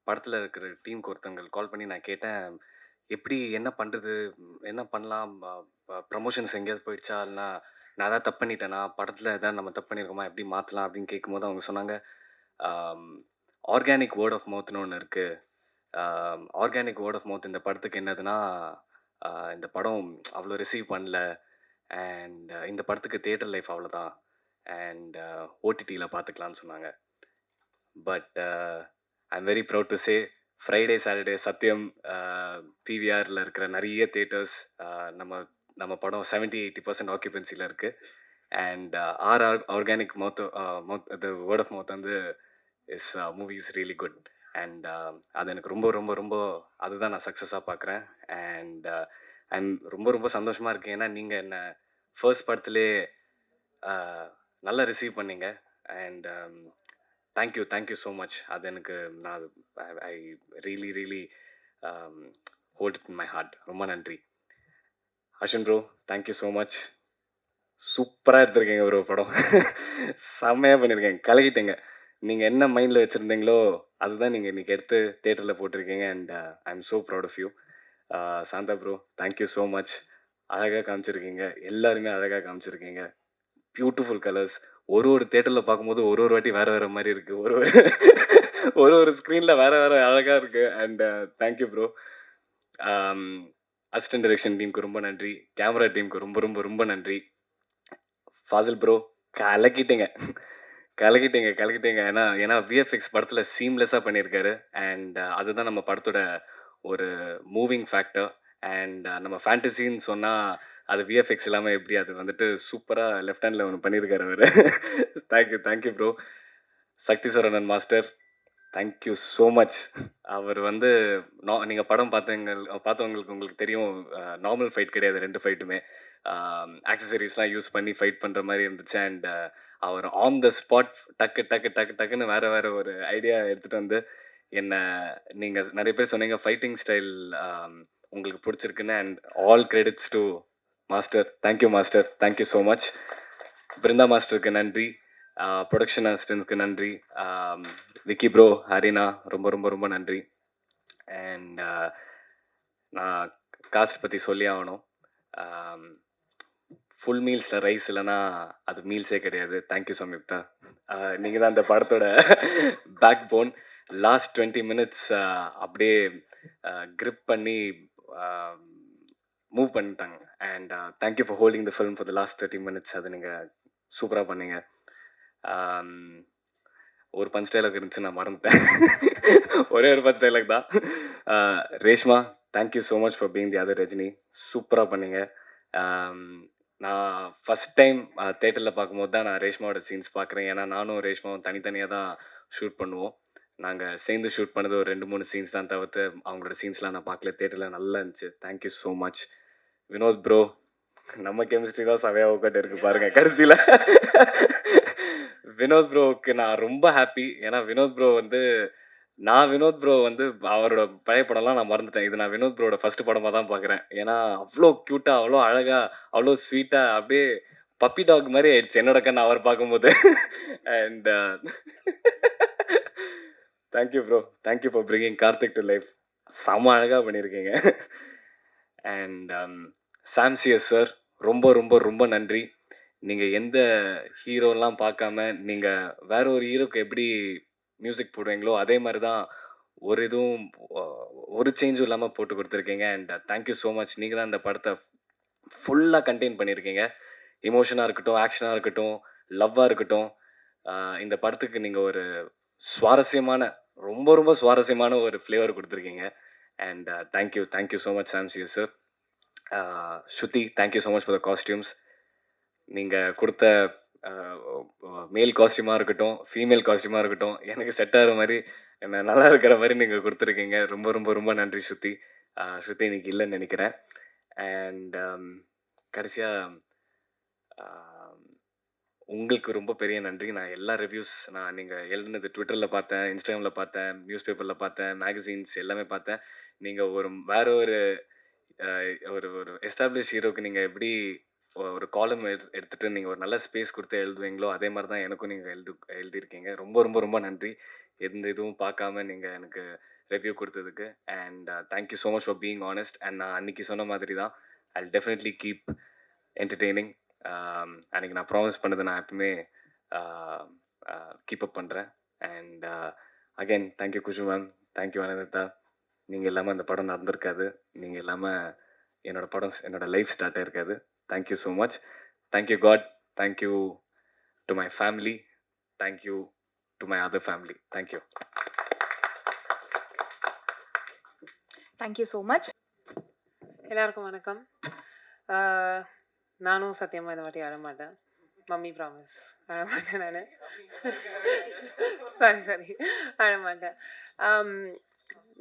படத்தில் இருக்கிற டீமுக்கு ஒருத்தவங்க கால் பண்ணி நான் கேட்டேன், எப்படி என்ன பண்ணுறது, என்ன பண்ணலாம், ப்ரமோஷன்ஸ் எங்கேயாவது போயிடுச்சா, இல்லைனா நான் ஏதாவது தப்பு பண்ணிட்டேனா, படத்தில் ஏதாவது நம்ம தப்பு பண்ணியிருக்கோமா, எப்படி மாற்றலாம் அப்படின்னு கேட்கும்போது அவங்க சொன்னாங்க, ஆர்கானிக் வேர்ட் ஆஃப் மவுத்னு ஒன்று இருக்குது. ஆர்கானிக் வேர்ட் ஆஃப் மவுத் இந்த படத்துக்கு என்னதுன்னா, இந்த படம் அவ்வளோ ரிசீவ் பண்ணல. அண்ட் இந்த படத்துக்கு தியேட்டர் லைஃப் அவ்வளோதான். அண்ட் ஓடிடியில் பார்த்துக்கலான்னு சொன்னாங்க. But I'm very proud to say Friday Saturday Sathyam பிவிஆரில் இருக்கிற நிறைய தியேட்டர்ஸ் நம்ம நம்ம படம் 70-80% ஆக்குபென்சியில் இருக்குது. And organic mouth the word of mouth வந்து is movie is really good. And அது எனக்கு ரொம்ப ரொம்ப ரொம்ப அதுதான் நான் சக்ஸஸாக பார்க்குறேன். அண்ட் ஐம் ரொம்ப ரொம்ப சந்தோஷமாக இருக்கேன். ஏன்னா நீங்கள் என்ன ஃபர்ஸ்ட் படத்துலே நல்லா ரிசீவ் பண்ணீங்க. And thank you so much. அது எனக்கு நான் I really really hold it in my heart. ரொம்ப நன்றி. Ashwin bro, thank you so much. சூப்பராக எடுத்திருக்கீங்க ப்ரோ படம். செம்மையாக பண்ணியிருக்கேன், கலக்கிட்டேங்க. நீங்கள் என்ன மைண்டில் வச்சுருந்தீங்களோ அதுதான் நீங்கள் இன்றைக்கி எடுத்து தேட்டரில் போட்டிருக்கீங்க. And I am so proud of you. Santha bro, thank you so much. அழகாக காமிச்சிருக்கீங்க, எல்லாருமே அழகாக காமிச்சிருக்கீங்க. Beautiful colours. ஒரு ஒரு தேட்டரில் பார்க்கும்போது ஒரு ஒரு வாட்டி வேறு வேறு மாதிரி இருக்குது. ஒரு ஒரு ஸ்க்ரீனில் வேறு வேறு அழகாக இருக்குது. And thank you bro. Assistant direction டீமுக்கு ரொம்ப நன்றி. கேமரா டீமுக்கு ரொம்ப ரொம்ப ரொம்ப நன்றி. ஃபாசில் ப்ரோ, கலக்கிட்டீங்க கலக்கிட்டீங்க. ஏன்னா விஎஃப்எக்ஸ் படத்தில் சீம்லெஸ்ஸாக பண்ணியிருக்காரு. அண்ட் அதுதான் நம்ம படத்தோட ஒரு மூவிங் ஃபேக்டர். அண்ட் நம்ம ஃபேண்டசின்னு சொன்னால் அது விஎஃப்எக்ஸ் இல்லாமல் எப்படி, அது வந்துட்டு சூப்பராக லெஃப்ட் ஹேண்டில் ஒன்று பண்ணியிருக்காரு அவர். Thank you bro. Sakthi Saravanan master, thank you so much. அவர் வந்து நீங்கள் படம் பார்த்தவங்களுக்கு உங்களுக்கு தெரியும், நார்மல் ஃபைட் கிடையாது, 2 ஃபைட்டுமே ஆக்சசரிஸ்லாம் யூஸ் பண்ணி ஃபைட் பண்ணுற மாதிரி இருந்துச்சு. அண்ட் அவர் ஆன் த ஸ்பாட் டக்குன்னு வேறு ஒரு ஐடியா எடுத்துகிட்டு வந்து என்ன, நீங்கள் நிறைய பேர் சொன்னீங்க ஃபைட்டிங் ஸ்டைல் உங்களுக்கு பிடிச்சிருக்குன்னு. And all credits to master. Thank you master, thank you so much. Brindha மாஸ்டருக்கு நன்றி. ப்ரொடக்ஷன் அசிஸ்டன்ஸ்க்கு நன்றி. விக்கி ப்ரோ, ஹரினா, ரொம்ப ரொம்ப ரொம்ப நன்றி. அண்ட் நான் காஸ்ட் பற்றி சொல்லி ஆகணும். ஃபுல் மீல்ஸில் ரைஸ் இல்லைன்னா அது மீல்ஸே கிடையாது. தேங்க்யூ சம்யுக்தா. நீங்கள் தான் அந்த படத்தோட பேக் போன். லாஸ்ட் 20 minutes அப்படியே grip பண்ணி மூவ் பண்ணிட்டாங்க. And thank you for holding the film for the last 30 minutes. அது நீங்கள் சூப்பராக பண்ணீங்க. ஒரு பஞ்ச் டைலாக் இருந்துச்சு, நான் மறந்துட்டேன். ஒரே ஒரு பஞ்ச் டைலாக் தான். Reshma, thank you so much for being the other Rajini. சூப்பராக பண்ணீங்க. நான் ஃபஸ்ட் டைம் தேட்டரில் பார்க்கும்போது தான் நான் ரேஷ்மாவோட சீன்ஸ் பார்க்குறேன். ஏன்னா நானும் ரேஷ்மாவும் தனித்தனியாக தான் ஷூட் பண்ணுவோம். நாங்கள் சேர்ந்து ஷூட் பண்ணது ஒரு 2-3 சீன்ஸ் தான் தவிர்த்து அவங்களோட சீன்ஸ்லாம் நான் பார்க்கல. தேட்டரில் நல்லா இருந்துச்சு. Thank you so much. Vinod bro, நம்ம கெமிஸ்ட்ரி தான் சவையாக உட்காந்து இருக்கு பாருங்க கடைசியில். வினோத் ப்ரோவுக்கு நான் ரொம்ப ஹாப்பி. ஏன்னா வினோத் ப்ரோ வந்து அவரோட பழைய படம்லாம் நான் மறந்துட்டேன். இது நான் வினோத் ப்ரோட ஃபர்ஸ்ட் படமாக தான் பார்க்குறேன். ஏன்னா அவ்வளோ க்யூட்டாக, அவ்வளோ அழகாக, அவ்வளோ ஸ்வீட்டாக, அப்படியே பப்பி டாக் மாதிரி ஆயிடுச்சு என்னோட கண் அவர் பார்க்கும்போது. And thank you bro, thank you for bringing Karthik to life. செம அழகாக பண்ணியிருக்கீங்க. அண்ட் சாம்சியஸ் சார், ரொம்ப ரொம்ப ரொம்ப நன்றி. நீங்கள் எந்த ஹீரோலாம் பார்க்காம நீங்கள் வேற ஒரு ஹீரோக்கு எப்படி மியூசிக் போடுவீங்களோ அதே மாதிரி தான் ஒரு சேஞ்சும் இல்லாமல் போட்டு கொடுத்துருக்கீங்க. And thank you so much. நீங்கள் தான் இந்த படத்தை ஃபுல்லாக கண்டெயின் பண்ணியிருக்கீங்க. இமோஷனாக இருக்கட்டும், ஆக்ஷனாக இருக்கட்டும், லவ்வாக இருக்கட்டும், இந்த படத்துக்கு நீங்கள் ஒரு ரொம்ப ரொம்ப சுவாரஸ்யமான ஒரு ஃப்ளேவர் கொடுத்துருக்கீங்க. And thank you so much சாம்சியஸ் sir. Shruti, thank you so much for the costumes. நீங்கள் கொடுத்த மேல் காஸ்டியூமாக இருக்கட்டும், ஃபீமேல் காஸ்டியூமாக இருக்கட்டும், எனக்கு செட் ஆகிற மாதிரி, என்ன நல்லா இருக்கிற மாதிரி நீங்கள் கொடுத்துருக்கீங்க. ரொம்ப ரொம்ப ரொம்ப நன்றி ஸ்ருதி. ஸ்ருதி இன்னைக்கு இல்லைன்னு நினைக்கிறேன். அண்ட் கடைசியாக உங்களுக்கு ரொம்ப பெரிய நன்றி. நான் எல்லா ரிவ்யூஸ் நீங்கள் எழுதுனது ட்விட்டரில் பார்த்தேன், இன்ஸ்டாகிராமில் பார்த்தேன், நியூஸ் பேப்பரில் பார்த்தேன், மேகசின்ஸ் எல்லாமே பார்த்தேன். நீங்கள் வேற ஒரு ஒரு ஒரு எஸ்டாப்ளிஷ் ஹீரோக்கு நீங்கள் எப்படி ஒரு காலம் எடுத்துட்டு நீங்கள் ஒரு நல்ல ஸ்பேஸ் கொடுத்து எழுதுவீங்களோ அதே மாதிரி தான் எனக்கும் நீங்கள் எழுதியிருக்கீங்க. ரொம்ப ரொம்ப ரொம்ப நன்றி. எந்த இதுவும் பார்க்காம நீங்கள் எனக்கு ரிவ்யூ கொடுத்ததுக்கு. And thank you so much for being honest. And நான் அன்றைக்கி சொன்ன மாதிரி தான் ஐ டெஃபினெட்லி கீப் என்டர்டெய்னிங். அன்றைக்கி நான் ப்ராமிஸ் பண்ணதை நான் எப்பவுமே கீப் அப் பண்ணுறேன். And again thank you Khushu ma'am, thank you Anantha. நீங்கள் இல்லாமல் அந்த படம் நடந்திருக்காது. நீங்கள் இல்லாமல் என்னோடய படம், என்னோடய லைஃப் ஸ்டார்ட் ஆகிருக்காது. Thank you so much. Thank you God. Thank you to my family. Thank you to my other family. Thank you. Thank you so much. எல்லாருக்கும் வணக்கம். நானும் சத்தியமாக இந்த வாட்டி அழமாட்டேன். Mummy promise அழமாட்டேன். நான் சாரி அழமாட்டேன்.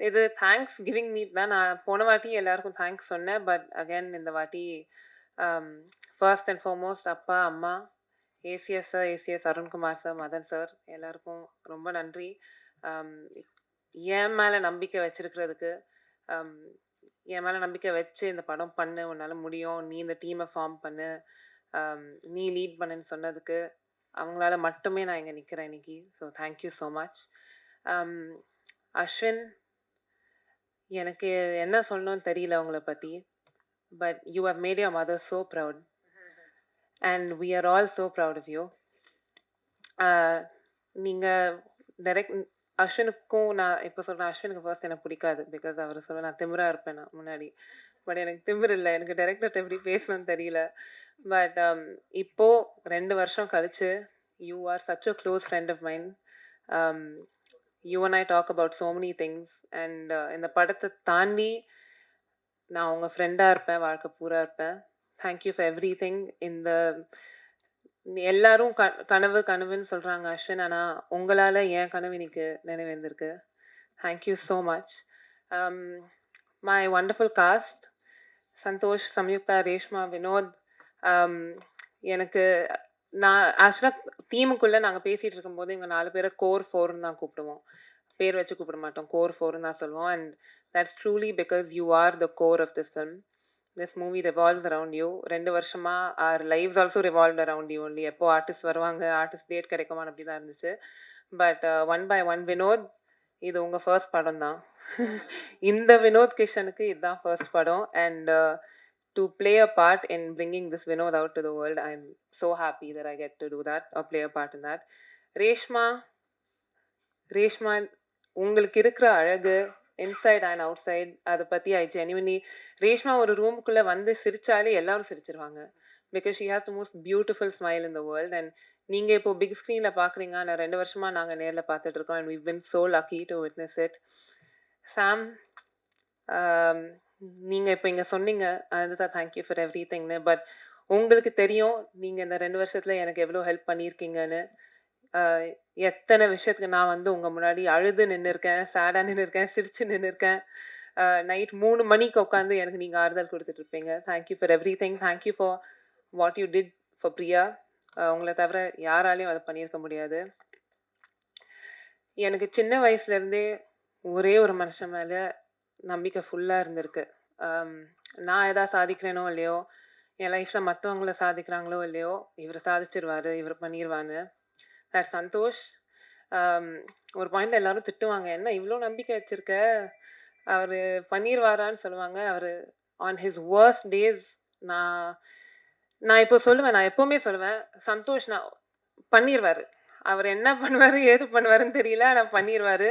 இது தேங்க்ஸ் கிவிங் மீட் தான். நான் போன வாட்டி எல்லாருக்கும் தேங்க்ஸ் சொன்னேன். பட் அகேன் இந்த வாட்டி ஃபர்ஸ்ட் அண்ட் ஃபார்மோஸ்ட் அப்பா, அம்மா, ACS sir, ACS Arunkumar sir, Madan sir எல்லாருக்கும் ரொம்ப நன்றி. என் மேலே நம்பிக்கை வச்சிருக்கிறதுக்கு, என் மேலே நம்பிக்கை வச்சு இந்த படம் பண்ணு, உன்னால் முடியும், நீ இந்த டீமை ஃபார்ம் பண்ணு, நீ லீட் பண்ணுன்னு சொன்னதுக்கு அவங்களால மட்டுமே நான் இங்கே நிற்கிறேன் இன்னைக்கு. So thank you so much. Ashwin, எனக்கு என்ன சொல்லணும்னு தெரியல உங்களை பற்றி. But you have made your mother so proud and we are all so proud of you. நீங்கள் டைரக்ட் அஸ்வினுக்கும் நான் இப்போ சொல்கிறேன், அஸ்வினுக்கு ஃபர்ஸ்ட் எனக்கு பிடிக்காது. பிகாஸ் அவர் சொல்ல நான் திமிராக இருப்பேன் நான் முன்னாடி. பட் எனக்கு திமிர் இல்லை. எனக்கு டைரக்டர்கிட்ட எப்படி பேசணும்னு தெரியல. பட் இப்போது 2 வருஷம் கழிச்சு you are such a close friend of mind. You and I talk about so many things. And இந்த படத்தை தாண்டி நான் உங்கள் ஃப்ரெண்டாக இருப்பேன், வாழ்க்கை பூரா இருப்பேன். Thank you for every thing. இந்த எல்லாரும் கனவு கனவுன்னு சொல்கிறாங்க அஸ்வின், ஆனால் உங்களால் என் கனவு இன்னைக்கு நினைவேந்திருக்கு. Thank you so much. My wonderful cast, Santhosh, Samyuktha, Reshma, Vinod. எனக்கு நான் ஆக்சுவலாக டீமுக்குள்ளே நாங்கள் பேசிகிட்டு இருக்கும்போது எங்கள் 4 பேரை கோர் 4ன்னு தான் கூப்பிடுவோம். பேர் வச்சு கூப்பிட மாட்டோம், கோர் 4ன்னு தான் சொல்லுவோம். And that's truly because you are the core of this film. This movie revolves around you. 2 வருஷமா our lives also revolved around you only. எப்போ ஆர்டிஸ்ட் வருவாங்க, ஆர்டிஸ்ட் டேட் கிடைக்குமான்னு அப்படி தான் இருந்துச்சு. But one by one, Vinod, இது உங்கள் ஃபர்ஸ்ட் படம் தான். இந்த வினோத் கிஷனுக்கு இதுதான் ஃபர்ஸ்ட் படம். And to play a part in bringing this Vinod out to the world, I'm so happy that I get to do that or play a part in that. Reshma, உங்களுக்கு இருக்கிற அழகு இன்சைட் அண்ட் அவுட் சைட், அதை பற்றி ஐ ஜென்யூன்லி, ரேஷ்மா ஒரு ரூமுக்குள்ளே வந்து சிரித்தாலே எல்லாரும் சிரிச்சிருவாங்க. Because she has the most beautiful smile in the world. And நீங்கள் இப்போ பிக் ஸ்க்ரீனில் பார்க்குறீங்க, நான் 2 வருஷமாக நாங்கள் நேரில் பார்த்துட்ருக்கோம். And we've been so lucky to witness it. சாம், நீங்கள் இப்போ இங்கே சொன்னீங்க, அதுதான் தேங்க்யூ ஃபார் எவ்ரி திங்னு. பட் உங்களுக்கு தெரியும் நீங்கள் இந்த 2 வருஷத்தில் எனக்கு எவ்வளோ ஹெல்ப் பண்ணியிருக்கீங்கன்னு. எத்தனை விஷயத்துக்கு நான் வந்து உங்கள் முன்னாடி அழுது நின்றுருக்கேன், சேடாக நின்றுருக்கேன், சிரித்து நின்றுருக்கேன். நைட் 3 மணிக்கு உட்காந்து எனக்கு நீங்கள் ஆறுதல் கொடுத்துட்ருப்பீங்க. Thank you for everything. Thank you for what you did for Priya. உங்களை தவிர யாராலையும் அதை பண்ணியிருக்க முடியாது. எனக்கு சின்ன வயசுலேருந்தே ஒரே ஒரு மனுஷன் மேலே நம்பிக்கை ஃபுல்லாக இருந்திருக்கு. நான் எதாவது சாதிக்கிறேனோ இல்லையோ, என் லைஃப்பில் மற்றவங்கள சாதிக்கிறாங்களோ இல்லையோ, இவர் சாதிச்சிருவார், இவர் பண்ணிடுவான்னு. சார் சந்தோஷ், ஒரு பாயிண்டில் எல்லாரும் திட்டுவாங்க, என்ன இவ்வளோ நம்பிக்கை வச்சுருக்க, அவர் பண்ணிடுவாரான்னு சொல்லுவாங்க. அவர் ஆன் ஹிஸ் வர்ஸ்ட் டேஸ், நான் இப்போ சொல்லுவேன், நான் எப்போவுமே சொல்லுவேன், சந்தோஷ் நான் பண்ணிடுவார். அவர் என்ன பண்ணுவார், ஏது பண்ணுவாருன்னு தெரியல, ஆனால் பண்ணிடுவார்.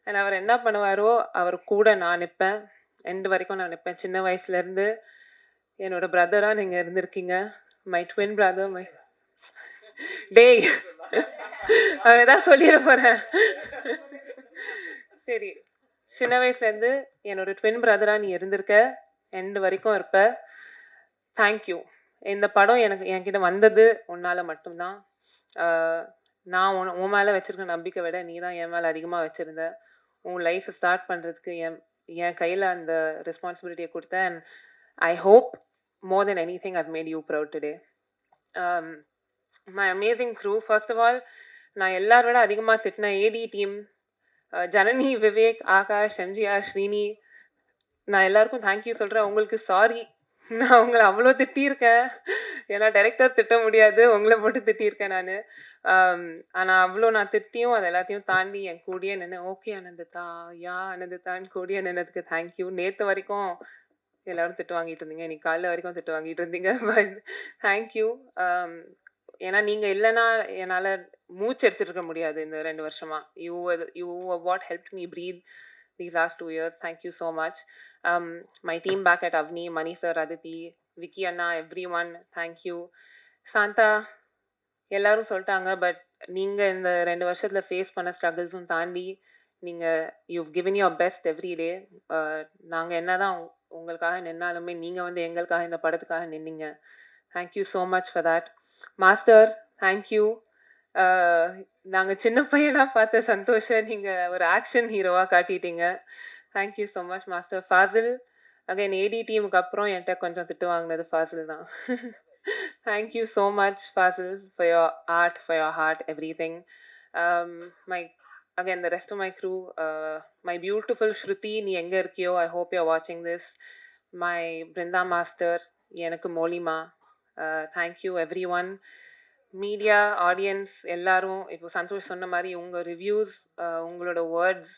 அண்ட் அவர் என்ன பண்ணுவாரோ அவர் கூட நான் நிற்பேன், எண்டு வரைக்கும் நான் நிற்பேன். சின்ன வயசுலேருந்து என்னோட பிரதராக நீங்கள் இருந்திருக்கீங்க. My twin brother. டேய், அவர் எதாவது சொல்லிட போகிறேன். சரி, சின்ன வயசுலேருந்து என்னோட ட்வின் பிரதராக நீ இருந்திருக்க, எண்டு வரைக்கும் இருப்ப. தேங்க்யூ. இந்த படம் என்கிட்ட வந்தது உன்னால் மட்டும்தான். நான் உன் மேலே வச்சுருக்க நம்பிக்கை விட நீ தான் என் மேலே அதிகமாக வச்சுருந்த. உன் லைஃப்பை ஸ்டார்ட் பண்ணுறதுக்கு என் கையில் அந்த ரெஸ்பான்சிபிலிட்டியை கொடுத்தேன். And I hope more than anything I've made you proud today. Um, my amazing crew, first of all, நான் எல்லாரோட அதிகமாக திட்டின ஏடி டீம், ஜனனி, விவேக், ஆகாஷ், எம்ஜிஆர், ஸ்ரீனி, நான் எல்லாருக்கும் தேங்க்யூ சொல்கிறேன். உங்களுக்கு சாரி, நான் உங்களை அவ்வளோ திட்டியிருக்கேன். ஏன்னா டைரக்டர் திட்ட முடியாது, உங்களை மட்டும் திட்டியிருக்கேன் நான். ஆனால் அவ்வளோ நான் திட்டியும் அது எல்லாத்தையும் தாண்டி என் கூடயே நின்று ஓகே அனந்ததா, யா அனந்ததான்னு கூடயே நின்னதுக்கு தேங்க்யூ. நேற்று வரைக்கும் எல்லாரும் திட்டு வாங்கிட்டு இருந்தீங்க, இன்னைக்கு காலைல வரைக்கும் திட்டு வாங்கிட்டு இருந்தீங்க. But thank you. ஏன்னா நீங்கள் இல்லைன்னா என்னால் மூச்சு எடுத்துட்டு இருக்க முடியாது இந்த 2 வருஷமா. You what help me breathe these last 2 years. Thank you so much. My team back at Avni, Mani sir, Aditi, Vicky Anna, everyone, thank you. Santa, எல்லாரும் சொல்லிட்டாங்க, பட் நீங்கள் இந்த 2 வருஷத்தில் ஃபேஸ் பண்ண ஸ்ட்ரகிள்ஸும் தாண்டி நீங்கள் you've given your best every day. நாங்கள் என்ன தான் உங்களுக்காக நின்னாலுமே நீங்கள் வந்து எங்களுக்காக இந்த படத்துக்காக நின்னீங்க. Thank you so much for that. Master, thank you. நாங்கள் சின்ன பையனாக பார்த்த சந்தோஷை நீங்கள் ஒரு ஆக்ஷன் ஹீரோவாக காட்டிட்டீங்க. Thank you so much master. Fazil, again AD டீமுக்கு அப்புறம் என்கிட்ட கொஞ்சம் திட்டு வாங்கினது ஃபாசில் தான். Thank you so much Fazil for your art, for your heart, everything. My again the rest of my crew, my beautiful Shruti, நீ எங்கே இருக்கியோ, I hope you're watching this. My Brinda master, எனக்கு மோலிமா, thank you everyone. Media, audience எல்லாரும், இப்போ சந்தோஷ் சொன்ன மாதிரி உங்கள் ரிவ்யூஸ், உங்களோட வேர்ட்ஸ்,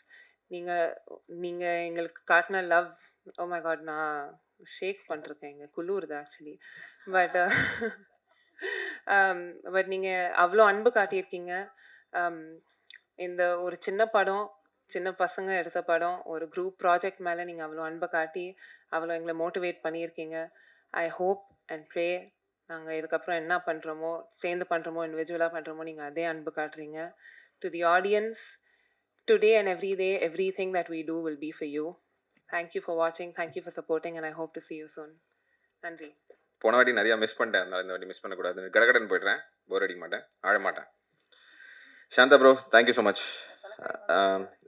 நீங்கள் எங்களுக்கு காட்டின லவ், ஓ மை காட், நான் ஷேக் பண்ணிருக்கேன், இங்கே குளிருது ஆக்சுவலி. பட் நீங்கள் அவ்வளோ அன்பு காட்டியிருக்கீங்க. இந்த ஒரு சின்ன படம், சின்ன பசங்க எடுத்த படம், ஒரு குரூப் ப்ராஜெக்ட் மேலே நீங்கள் அவ்வளோ அன்பை காட்டி அவ்வளோ எங்களை மோட்டிவேட் பண்ணியிருக்கீங்க. ஐ ஹோப் அண்ட் ப்ரே நாங்கள் இதுக்கப்புறம் என்ன பண்ணுறோமோ, சேர்ந்து பண்ணுறோமோ, இண்டிவிஜுவலாக பண்ணுறோமோ, நீங்கள் அதே அன்பு காட்டுறீங்க. To the audience, today and every day, everything that we do will be for you. Thank you for வாட்சிங், thank you for supporting, and I hope to see you soon. நன்றி. போன வாட்டி நிறையா மிஸ் பண்ணிட்டேன், அதனால இந்த வாட்டி மிஸ் பண்ணக்கூடாது. கடகடன் போய்ட்றேன், போர் அடிக்க மாட்டேன், ஆழ மாட்டேன். Santha bro, thank you so much.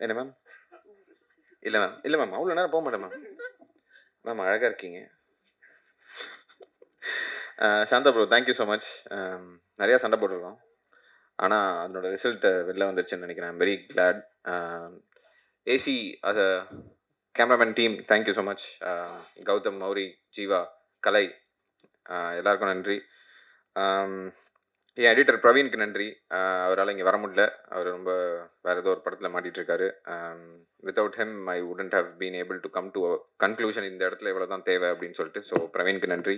என்ன மேம்? இல்லை மேம் அவ்வளோ நேரம் போக மாட்டேன் மேம் அழகாக இருக்கீங்க. Santha bro, thank you so much. நிறையா சண்டை போட்டிருக்கோம், ஆனால் அதனோட ரிசல்ட் வெளில வந்துருச்சுன்னு நினைக்கிறேன். I'm very glad. AC as a cameraman team, thank you so much. Gautham, Mauri, Jeeva, Kalai, எல்லாருக்கும் நன்றி. என் எடிட்டர் பிரவீனுக்கு நன்றி. அவரால் இங்கே வர முடியல, அவர் ரொம்ப வேறு ஏதோ ஒரு படத்தில் மாட்டிகிட்ருக்காரு. Without him I wouldn't have been able to come to conclusion, இந்த இடத்துல இவ்வளோ தான் தேவை அப்படின்னு சொல்லிட்டு. ஸோ பிரவீனுக்கு நன்றி.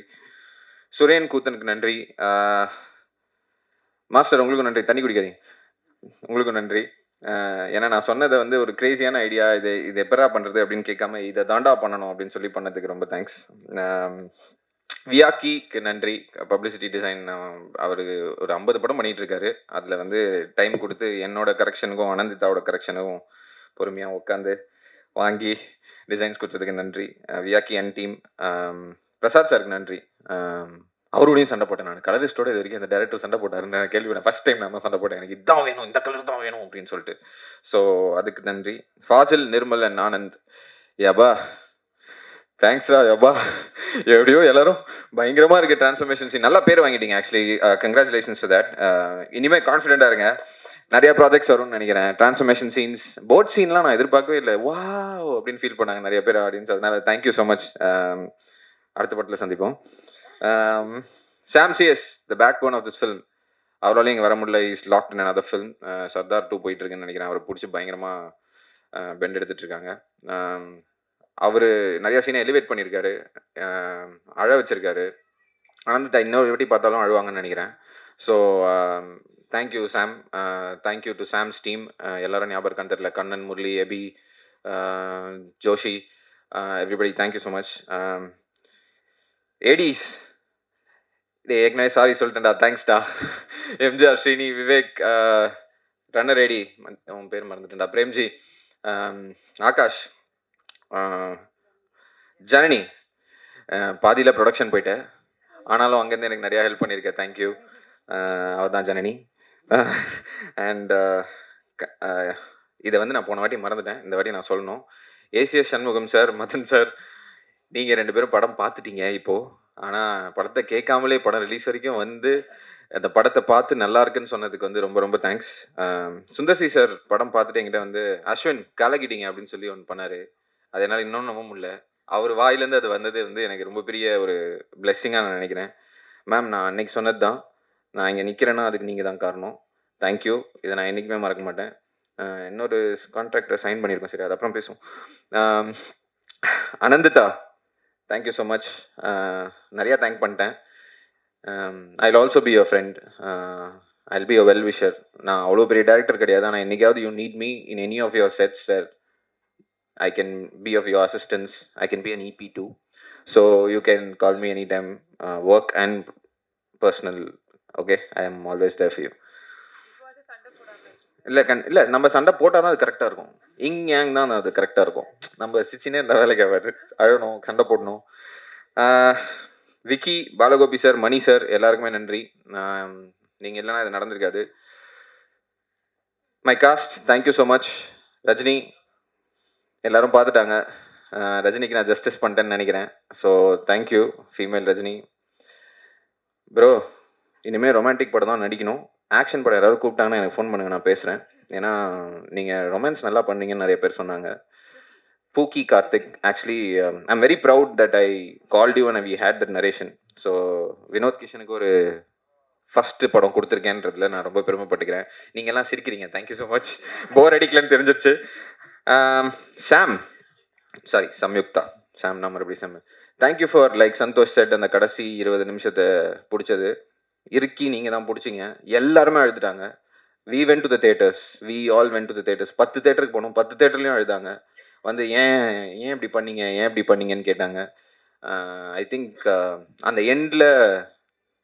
சுரேன் கூத்தனுக்கு நன்றி. மாஸ்டர், உங்களுக்கும் நன்றி. தண்ணி குடிக்காதீங்க. உங்களுக்கும் நன்றி. ஏன்னா நான் சொன்னதை வந்து ஒரு கிரேசியான ஐடியா, இது எப்பரா பண்ணுறது அப்படின்னு கேட்காம இதை தாண்டா பண்ணணும் அப்படின்னு சொல்லி பண்ணதுக்கு ரொம்ப தேங்க்ஸ். வியாக்கிக்கு நன்றி. பப்ளிசிட்டி டிசைன் அவருக்கு ஒரு 50 படம் பண்ணிகிட்ருக்காரு. அதில் வந்து டைம் கொடுத்து என்னோட கரெக்ஷனுக்கும் அனந்திதாவோட கரெக்ஷனுக்கும் பொறுமையாக உட்காந்து வாங்கி டிசைன்ஸ் கொடுத்ததுக்கு நன்றி. வியாக்கி அண்ட் டீம். பிரசாத் சாருக்கு நன்றி. அவரோடையும் சண்டை போட்டேன் நான். கலரிஸ்டோட இது வரைக்கும் அந்த டேரக்டர் சண்டை போட்டாருன்னு நான் கேள்விப்பட்டேன். ஃபஸ்ட் டைம் நான் தான் சண்டை போட்டேன், எனக்கு இதான் வேணும், இந்த கலர் தான் வேணும் அப்படின்னு சொல்லிட்டு. ஸோ அதுக்கு நன்றி. ஃபாசில், நிர்மல் அண்ட் ஆனந்த். யபா தேங்க்ஸ்ரா யபா. எப்படியோ எல்லாரும் பயங்கரமாக இருக்குது ட்ரான்ஸ்ஃபர்மேஷன் சீன். நல்லா பேர் வாங்கிட்டீங்க ஆக்சுவலி. Congratulations to that. இனிமேல் கான்ஃபிடென்ட்டாக இருங்க, நிறையா ப்ராஜெக்ட்ஸ் வரும்னு நினைக்கிறேன். ட்ரான்ஸ்ஃபர்மேஷன் சீன்ஸ், போட் சீன்லாம் நான் எதிர்பார்க்கவே இல்லை. வா அப்படின்னு ஃபீல் பண்ணாங்க நிறைய பேர் ஆடியன்ஸ். அதனால தேங்க்யூ ஸோ மச். அடுத்த படத்தில் சந்திப்போம். Sam CS, the backbone of this film, அவராலையும் இங்கே வர முடியல. Is locked in another film. Sardar 2 போயிட்டுருக்குன்னு நினைக்கிறேன். அவரை பிடிச்சி பயங்கரமாக பெண்ட் எடுத்துட்ருக்காங்க. அவர் நிறையா சீனை எலிவேட் பண்ணியிருக்காரு, அழ வச்சிருக்காரு. ஆனந்தா இன்னொரு வாட்டி பார்த்தாலும் அழுவாங்கன்னு நினைக்கிறேன். So thank you Sam. Thank you to Sam's team. எல்லோரும் ஞாபகம் இருக்கான்னு தெரியல, கண்ணன், முரளி, எபி, Joshi, everybody, thank you so much. ADs, ஏற்கனவே சாரி சொல்லிட்டேன்டா, தேங்க்ஸ்டா. எம்ஜிஆர், ஸ்ரீனி, விவேக், ரன்னர் ஏடி, உன் பேர் மறந்துட்டேன்டா, பிரேம்ஜி, ஆகாஷ், ஜனனி. பாதியில் ப்ரொடக்ஷன் போயிட்டேன், ஆனாலும் அங்கேருந்து எனக்கு நிறையா ஹெல்ப் பண்ணியிருக்கேன். தேங்க்யூ. அவர் தான் ஜனனி. அண்ட் இதை வந்து நான் போன வாட்டி மறந்துட்டேன், இந்த வாட்டி நான் சொல்லணும். ACS Shanmugam sir, Madan sir, நீங்கள் 2 பேரும் படம் பார்த்துட்டீங்க இப்போது. ஆனால் படத்தை கேட்காமலே படம் ரிலீஸ் வரைக்கும் வந்து அந்த படத்தை பார்த்து நல்லா இருக்குன்னு சொன்னதுக்கு வந்து ரொம்ப ரொம்ப தேங்க்ஸ். சுந்தர்சி சார் படம் பார்த்துட்டு என்கிட்ட வந்து அஸ்வின் கலக்கிட்டீங்க அப்படின்னு சொல்லி ஒன்று பண்ணார். அது என்னால் இன்னும் நம்ப முடியல. அவர் வாயிலேருந்து அது வந்தது வந்து எனக்கு ரொம்ப பெரிய ஒரு பிளெஸ்ஸிங்காக நான் நினைக்கிறேன். மேம் நான் அன்னைக்கு சொன்னது தான். நான் இங்கே நிற்கிறேன்னா அதுக்கு நீங்கள் தான் காரணம். தேங்க்யூ. இதை நான் என்றைக்குமே மறக்க மாட்டேன். இன்னொரு கான்ட்ராக்டை சைன் பண்ணியிருக்கோம். சரி அது அப்புறம் பேசுவோம். Ananditha thank you so much. நிறையா தேங்க் பண்ணிட்டேன். I'll also be your friend. I'll be your well wisher. நான் அவ்வளோ பெரிய டேரக்டர் கிடையாது. ஆனால் என்னைக்காவது you need me in any of your sets where I can be of your assistance. I can be an EP too. So you can call me anytime, work and personal. Okay, I am always there for you. இல்லை நம்ம சண்டை போட்டால் தான் அது கரெக்டாக இருக்கும். ஏங் தான் அது கரெக்டாக இருக்கும். நம்ம சிச்சினே இந்த வேலைக்கு ஆகாது. அழணும், சண்டை போடணும். விக்கி, பாலகோபி சார், மணி சார் எல்லாருக்குமே நன்றி. நீங்கள் இல்லைனா இது நடந்திருக்காது. My cost thank you so much. Rajini எல்லாரும் பார்த்துட்டாங்க. ரஜினிக்கு நான் ஜஸ்டிஸ் பண்ணிட்டேன்னு நினைக்கிறேன். So thank you female Rajini. Bro இனிமேல் ரொமான்டிக் படம் தான் நடிக்கணும். ஆக்ஷன் படம் யாராவது கூப்பிட்டாங்கன்னா எனக்கு ஃபோன் பண்ணுங்கள், நான் பேசுகிறேன். ஏன்னா நீங்கள் ரொமான்ஸ் நல்லா பண்ணீங்கன்னு நிறைய பேர் சொன்னாங்க. பூக்கி Karthik actually I'm very proud that I called you and we had that narration. So Vinoth கிஷனுக்கு ஒரு ஃபஸ்ட்டு படம் கொடுத்துருக்கேன்றதுல நான் ரொம்ப பெருமைப்பட்டுக்கிறேன். நீங்கள்லாம் சிரிக்கிறீங்க, தேங்க்யூ ஸோ மச். போர் அடிக்கலன்னு தெரிஞ்சிருச்சு. சாம் சாரி சம்யுக்தா சாம் நான் மறுபடியும் Sam thank you for like Santhosh said அந்த கடைசி 20 நிமிஷத்தை பிடிச்சது. இருக்கி நீங்கள் தான் பிடிச்சிங்க. எல்லாருமே அழுதுட்டாங்க. We went to the theatres. We all went to the theatres. 10 தேட்டருக்கு போனோம். 10 தேட்டர்லையும் அழுதாங்க. வந்து ஏன் இப்படி பண்ணீங்கன்னு கேட்டாங்க. ஐ திங்க் அந்த எண்டில்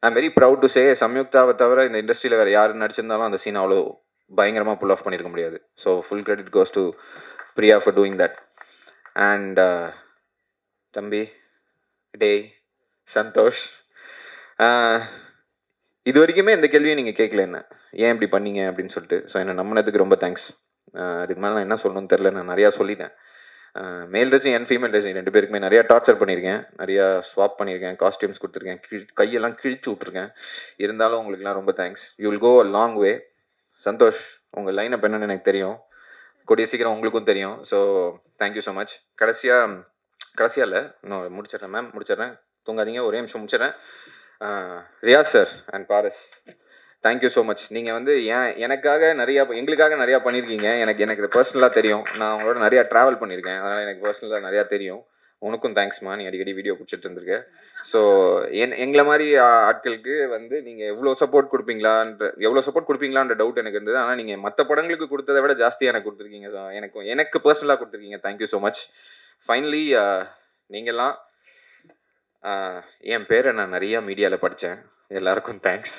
I'm very proud to say சம்யுக்தாவை தவிர இந்த இண்டஸ்ட்ரியில் வேறு யார் நடிச்சிருந்தாலும் அந்த சீன் அவ்வளோ பயங்கரமாக புல் ஆஃப் பண்ணியிருக்க முடியாது. So full credit goes to Priya for doing that. And தம்பி டேய் சந்தோஷ், இது வரைக்குமே இந்த கேள்வியை நீங்கள் கேட்கல என்ன ஏன் இப்படி பண்ணீங்க அப்படின்னு சொல்லிட்டு. ஸோ என்னை நம்பினதுக்கு ரொம்ப தேங்க்ஸ். அதுக்கு மேலே நான் என்ன சொல்லணும்னு தெரில, நான் நிறையா சொல்லிட்டேன். மேல் ரஜினி அண்ட் ஃபீமேல் ரஜினி 2 பேருக்குமே நிறையா டார்ச்சர் பண்ணியிருக்கேன், நிறையா ஸ்வாப் பண்ணியிருக்கேன், காஸ்டியூம்ஸ் கொடுத்துருக்கேன், கையெல்லாம் கிழிச்சு விட்ருக்கேன். இருந்தாலும் உங்களுக்குலாம் ரொம்ப thanks. You will go a long way. Santhosh உங்கள் லைனப் என்னன்னு எனக்கு தெரியும், கூடிய சீக்கிரம் உங்களுக்கும் தெரியும். So thank you so much. கடைசியாக இல்லை, இன்னும் முடிச்சிடுறேன் மேம், முடிச்சிடுறேன், தூங்காதீங்க, ஒரே நிமிஷம் முடிச்சிடுறேன். Riyaz sir and Paras thank you so much. நீங்கள் வந்து எங்களுக்காக நிறையா பண்ணியிருக்கீங்க. எனக்கு இது பர்சனலாக தெரியும். நான் அவங்களோட நிறையா ட்ராவல் பண்ணியிருக்கேன், அதனால் எனக்கு பர்சனலாக நிறையா தெரியும். உனக்கும் தேங்க்ஸ்மா, நீ அடிக்கடி வீடியோ பிடிச்சிட்டு இருந்திருக்க. ஸோ எங்களை மாதிரி ஆட்களுக்கு வந்து நீங்கள் எவ்வளோ சப்போர்ட் கொடுப்பீங்களான்ற டவுட் எனக்கு இருந்தது. ஆனால் நீங்கள் மற்ற படங்களுக்கு கொடுத்ததை விட ஜாஸ்தியாக எனக்கு கொடுத்துருக்கீங்க. ஸோ எனக்கு பர்சனலாக கொடுத்துருக்கீங்க. Thank you so much. ஃபைனலி நீங்கள்லாம் என் பேரை நான் நிறையா மீடியாவில் படித்தேன், எல்லாருக்கும் தேங்க்ஸ்.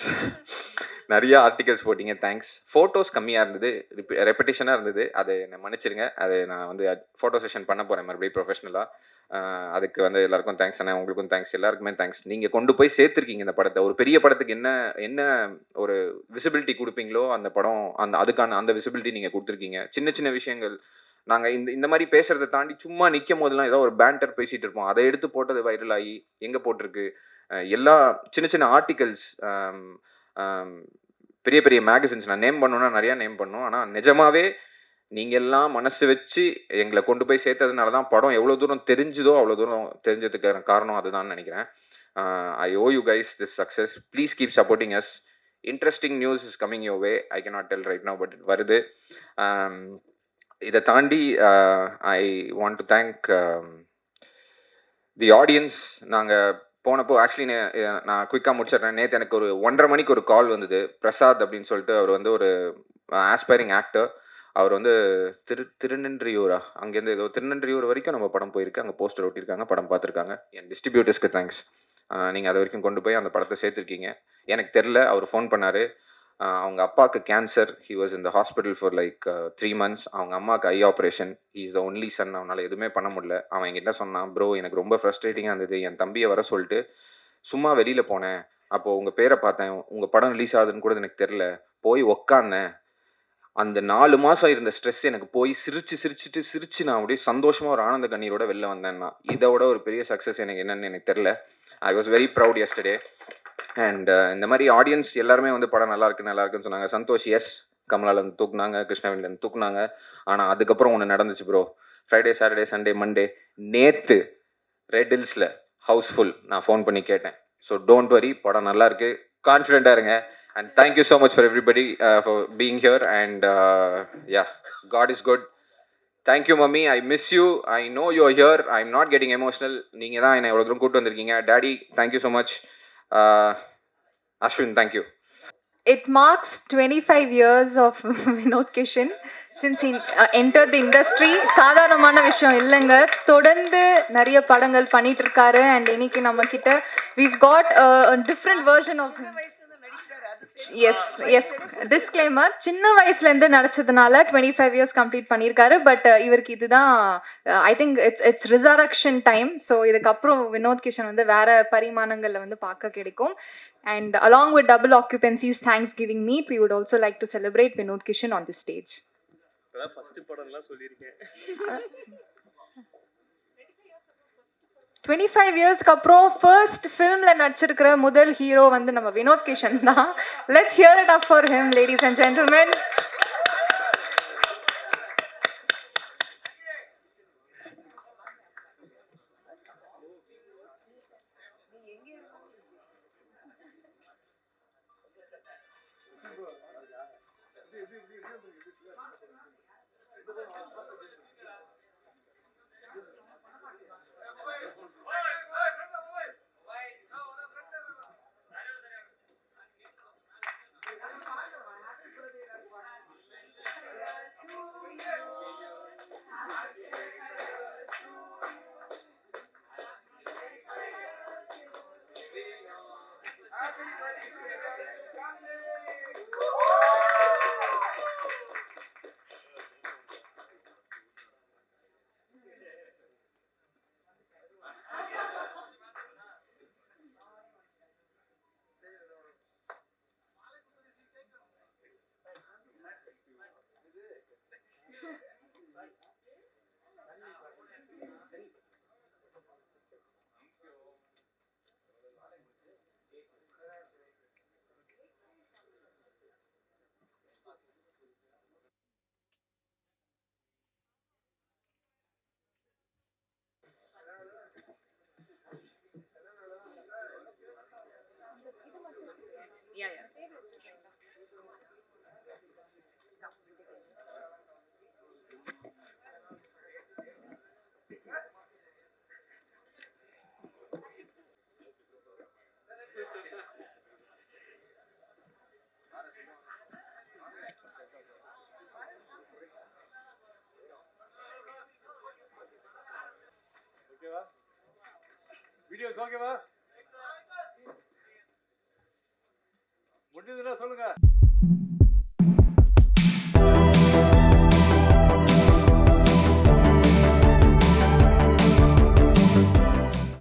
நிறையா ஆர்டிகல்ஸ் போட்டிங்க, தேங்க்ஸ். ஃபோட்டோஸ் கம்மியாக இருந்தது, ரெப்படேஷனாக இருந்தது, அதை நான் மன்னிச்சிருங்க. அதை நான் வந்து ஃபோட்டோ செஷன் பண்ண போகிறேன் மறுபடியும் ப்ரொஃபஷ்னலாக. அதுக்கு வந்து எல்லாருக்கும் தேங்க்ஸ் அண்ணா, உங்களுக்கும் தேங்க்ஸ், எல்லாருக்குமே தேங்க்ஸ். நீங்கள் கொண்டு போய் சேர்த்துருக்கீங்க இந்த படத்தை. ஒரு பெரிய படத்துக்கு என்ன ஒரு விசிபிலிட்டி கொடுப்பீங்களோ அந்த படம் அதுக்கான அந்த விசிபிலிட்டி நீங்கள் கொடுத்துருக்கீங்க. சின்ன சின்ன விஷயங்கள் நாங்கள் இந்த மாதிரி பேசுகிறத தாண்டி சும்மா நிற்கும் போதெல்லாம் ஏதோ ஒரு பேண்டர் பேசிகிட்டு இருப்போம், அதை எடுத்து போட்டது வைரல் ஆகி எங்கே போட்டிருக்கு, எல்லா சின்ன சின்ன ஆர்டிகல்ஸ், பெரிய பெரிய மேகசின்ஸ், நான் நேம் பண்ணோன்னா நிறையா நேம் பண்ணோம். ஆனால் நிஜமாவே நீங்கள் எல்லாம் மனசு வச்சு எங்களை கொண்டு போய் சேர்த்ததுனால தான் படம் எவ்வளோ தூரம் தெரிஞ்சுதோ அவ்வளோ தூரம் தெரிஞ்சதுக்கான காரணம் அதுதான் நினைக்கிறேன். I owe you guys this success. Please keep supporting us. Interesting news is coming your way. I cannot tell right now, but வருது. இதை தாண்டி I want to thank the audience. நாங்கள் போனப்போ ஆக்சுவலி நான் குயிக்காக முடிச்சிடுறேன். நேற்று எனக்கு ஒரு 1:30 மணிக்கு ஒரு கால் வந்தது. பிரசாத் அப்படின்னு சொல்லிட்டு, அவர் வந்து ஒரு ஆஸ்பைரிங் ஆக்டர். அவர் வந்து திருநென்றியூரா அங்கேருந்து ஏதோ திருநென்றியூர் வரைக்கும் நம்ம படம் போயிருக்கு, அங்கே போஸ்டர் ஒட்டியிருக்காங்க, படம் பார்த்துருக்காங்க. என் டிஸ்ட்ரிபியூட்டர்ஸ்க்கு தேங்க்ஸ். நீங்கள் அது வரைக்கும் கொண்டு போய் அந்த படத்தை சேர்த்துருக்கீங்க. எனக்கு தெரில, அவர் ஃபோன் பண்ணார். அவங்க அப்பாவுக்கு cancer, he was in the hospital for like 3 months. அவங்க அம்மாவுக்கு eye operation. He is the only son. அவனால் எதுவுமே பண்ண முடியல. அவன் என்கிட்ட சொன்னான், ப்ரோ எனக்கு ரொம்ப ஃப்ரஸ்ட்ரேட்டிங்காக இருந்தது, என் தம்பியை வர சொல்லிட்டு சும்மா வெளியில் போனேன், அப்போது உங்கள் பேரை பார்த்தேன், உங்கள் படம் ரிலீஸ் ஆகுதுன்னு கூட எனக்கு தெரில, போய் உக்காந்தேன், அந்த 4 மாசம் இருந்த ஸ்ட்ரெஸ் எனக்கு போய் சிரிச்சு நான் அப்படியே சந்தோஷமா ஒரு ஆனந்த கண்ணீரோட வெளில வந்தேன்னா, இத விட ஒரு பெரிய சக்ஸஸ் எனக்கு என்னன்னு எனக்கு தெரியல. I was very proud yesterday. And இந்த மாரி ஆடியன்ஸ் எல்லாருமே வந்து படம் நல்லா இருக்குன்னு சொன்னாங்க. சந்தோஷ் எஸ், கமலாலருந்து தூக்குனாங்க, கிருஷ்ணவேணிலேருந்து தூக்குனாங்க. ஆனா அதுக்கப்புறம் ஒண்ணு நடந்துச்சு bro. Friday, Saturday, Sunday, Monday நேத்து ரெட் ஹில்ஸ்ல ஹவுஸ்ஃபுல். நான் ஃபோன் பண்ணி கேட்டேன். ஸோ டோன்ட் வரி, படம் நல்லா இருக்கு, கான்ஃபிடென்ட்டா இருங்க. And thank you so much for everybody for being here. And yeah, God is good. Thank you, mummy. I miss you. I know you're here. I'm not getting emotional. நீங்க தான் என்னை எவ்வளோ தூரம் கூட்டு வந்திருக்கீங்க. Daddy, thank you so much. Ashwin, thank you. It marks 25 years of Vinod Kishan since he entered the industry. சாதாரணமான விஷயம் இல்லைங்க. தொடர்ந்து நிறைய படங்கள் பண்ணிட்டு இருக்காரு. அண்ட் இன்னைக்கு நம்ம கிட்ட we've got a different version of him. As disclaimer, சின்ன வயசுலேருந்து நடிச்சதுனால 25 இயர்ஸ் கம்ப்ளீட் பண்ணியிருக்காரு. பட் இவருக்கு இதுதான் I think it's resurrection time. So இதுக்கப்புறம் வினோத் கிஷன் வந்து வேற பரிமாணங்களில் வந்து பார்க்க கிடைக்கும். And along with Double Occupancy's Thanksgiving meet, we would also like to celebrate Vinod Kishan on this stage. இப்பதான் ஃபர்ஸ்ட் படம்லாம் சொல்லியிருக்கேன். 25 இயர்ஸ்க்கு அப்புறம் ஃபர்ஸ்ட் ஃபிலிம்ல நடிச்சிருக்கிற முதல் ஹீரோ வந்து நம்ம வினோத் கிஷன் தான். Let's hear it up for him, ladies and gentlemen. ஓகேவா? வீடியோஸ் ஓகேவா? முடிஞ்சதுன்னா சொல்லுங்க.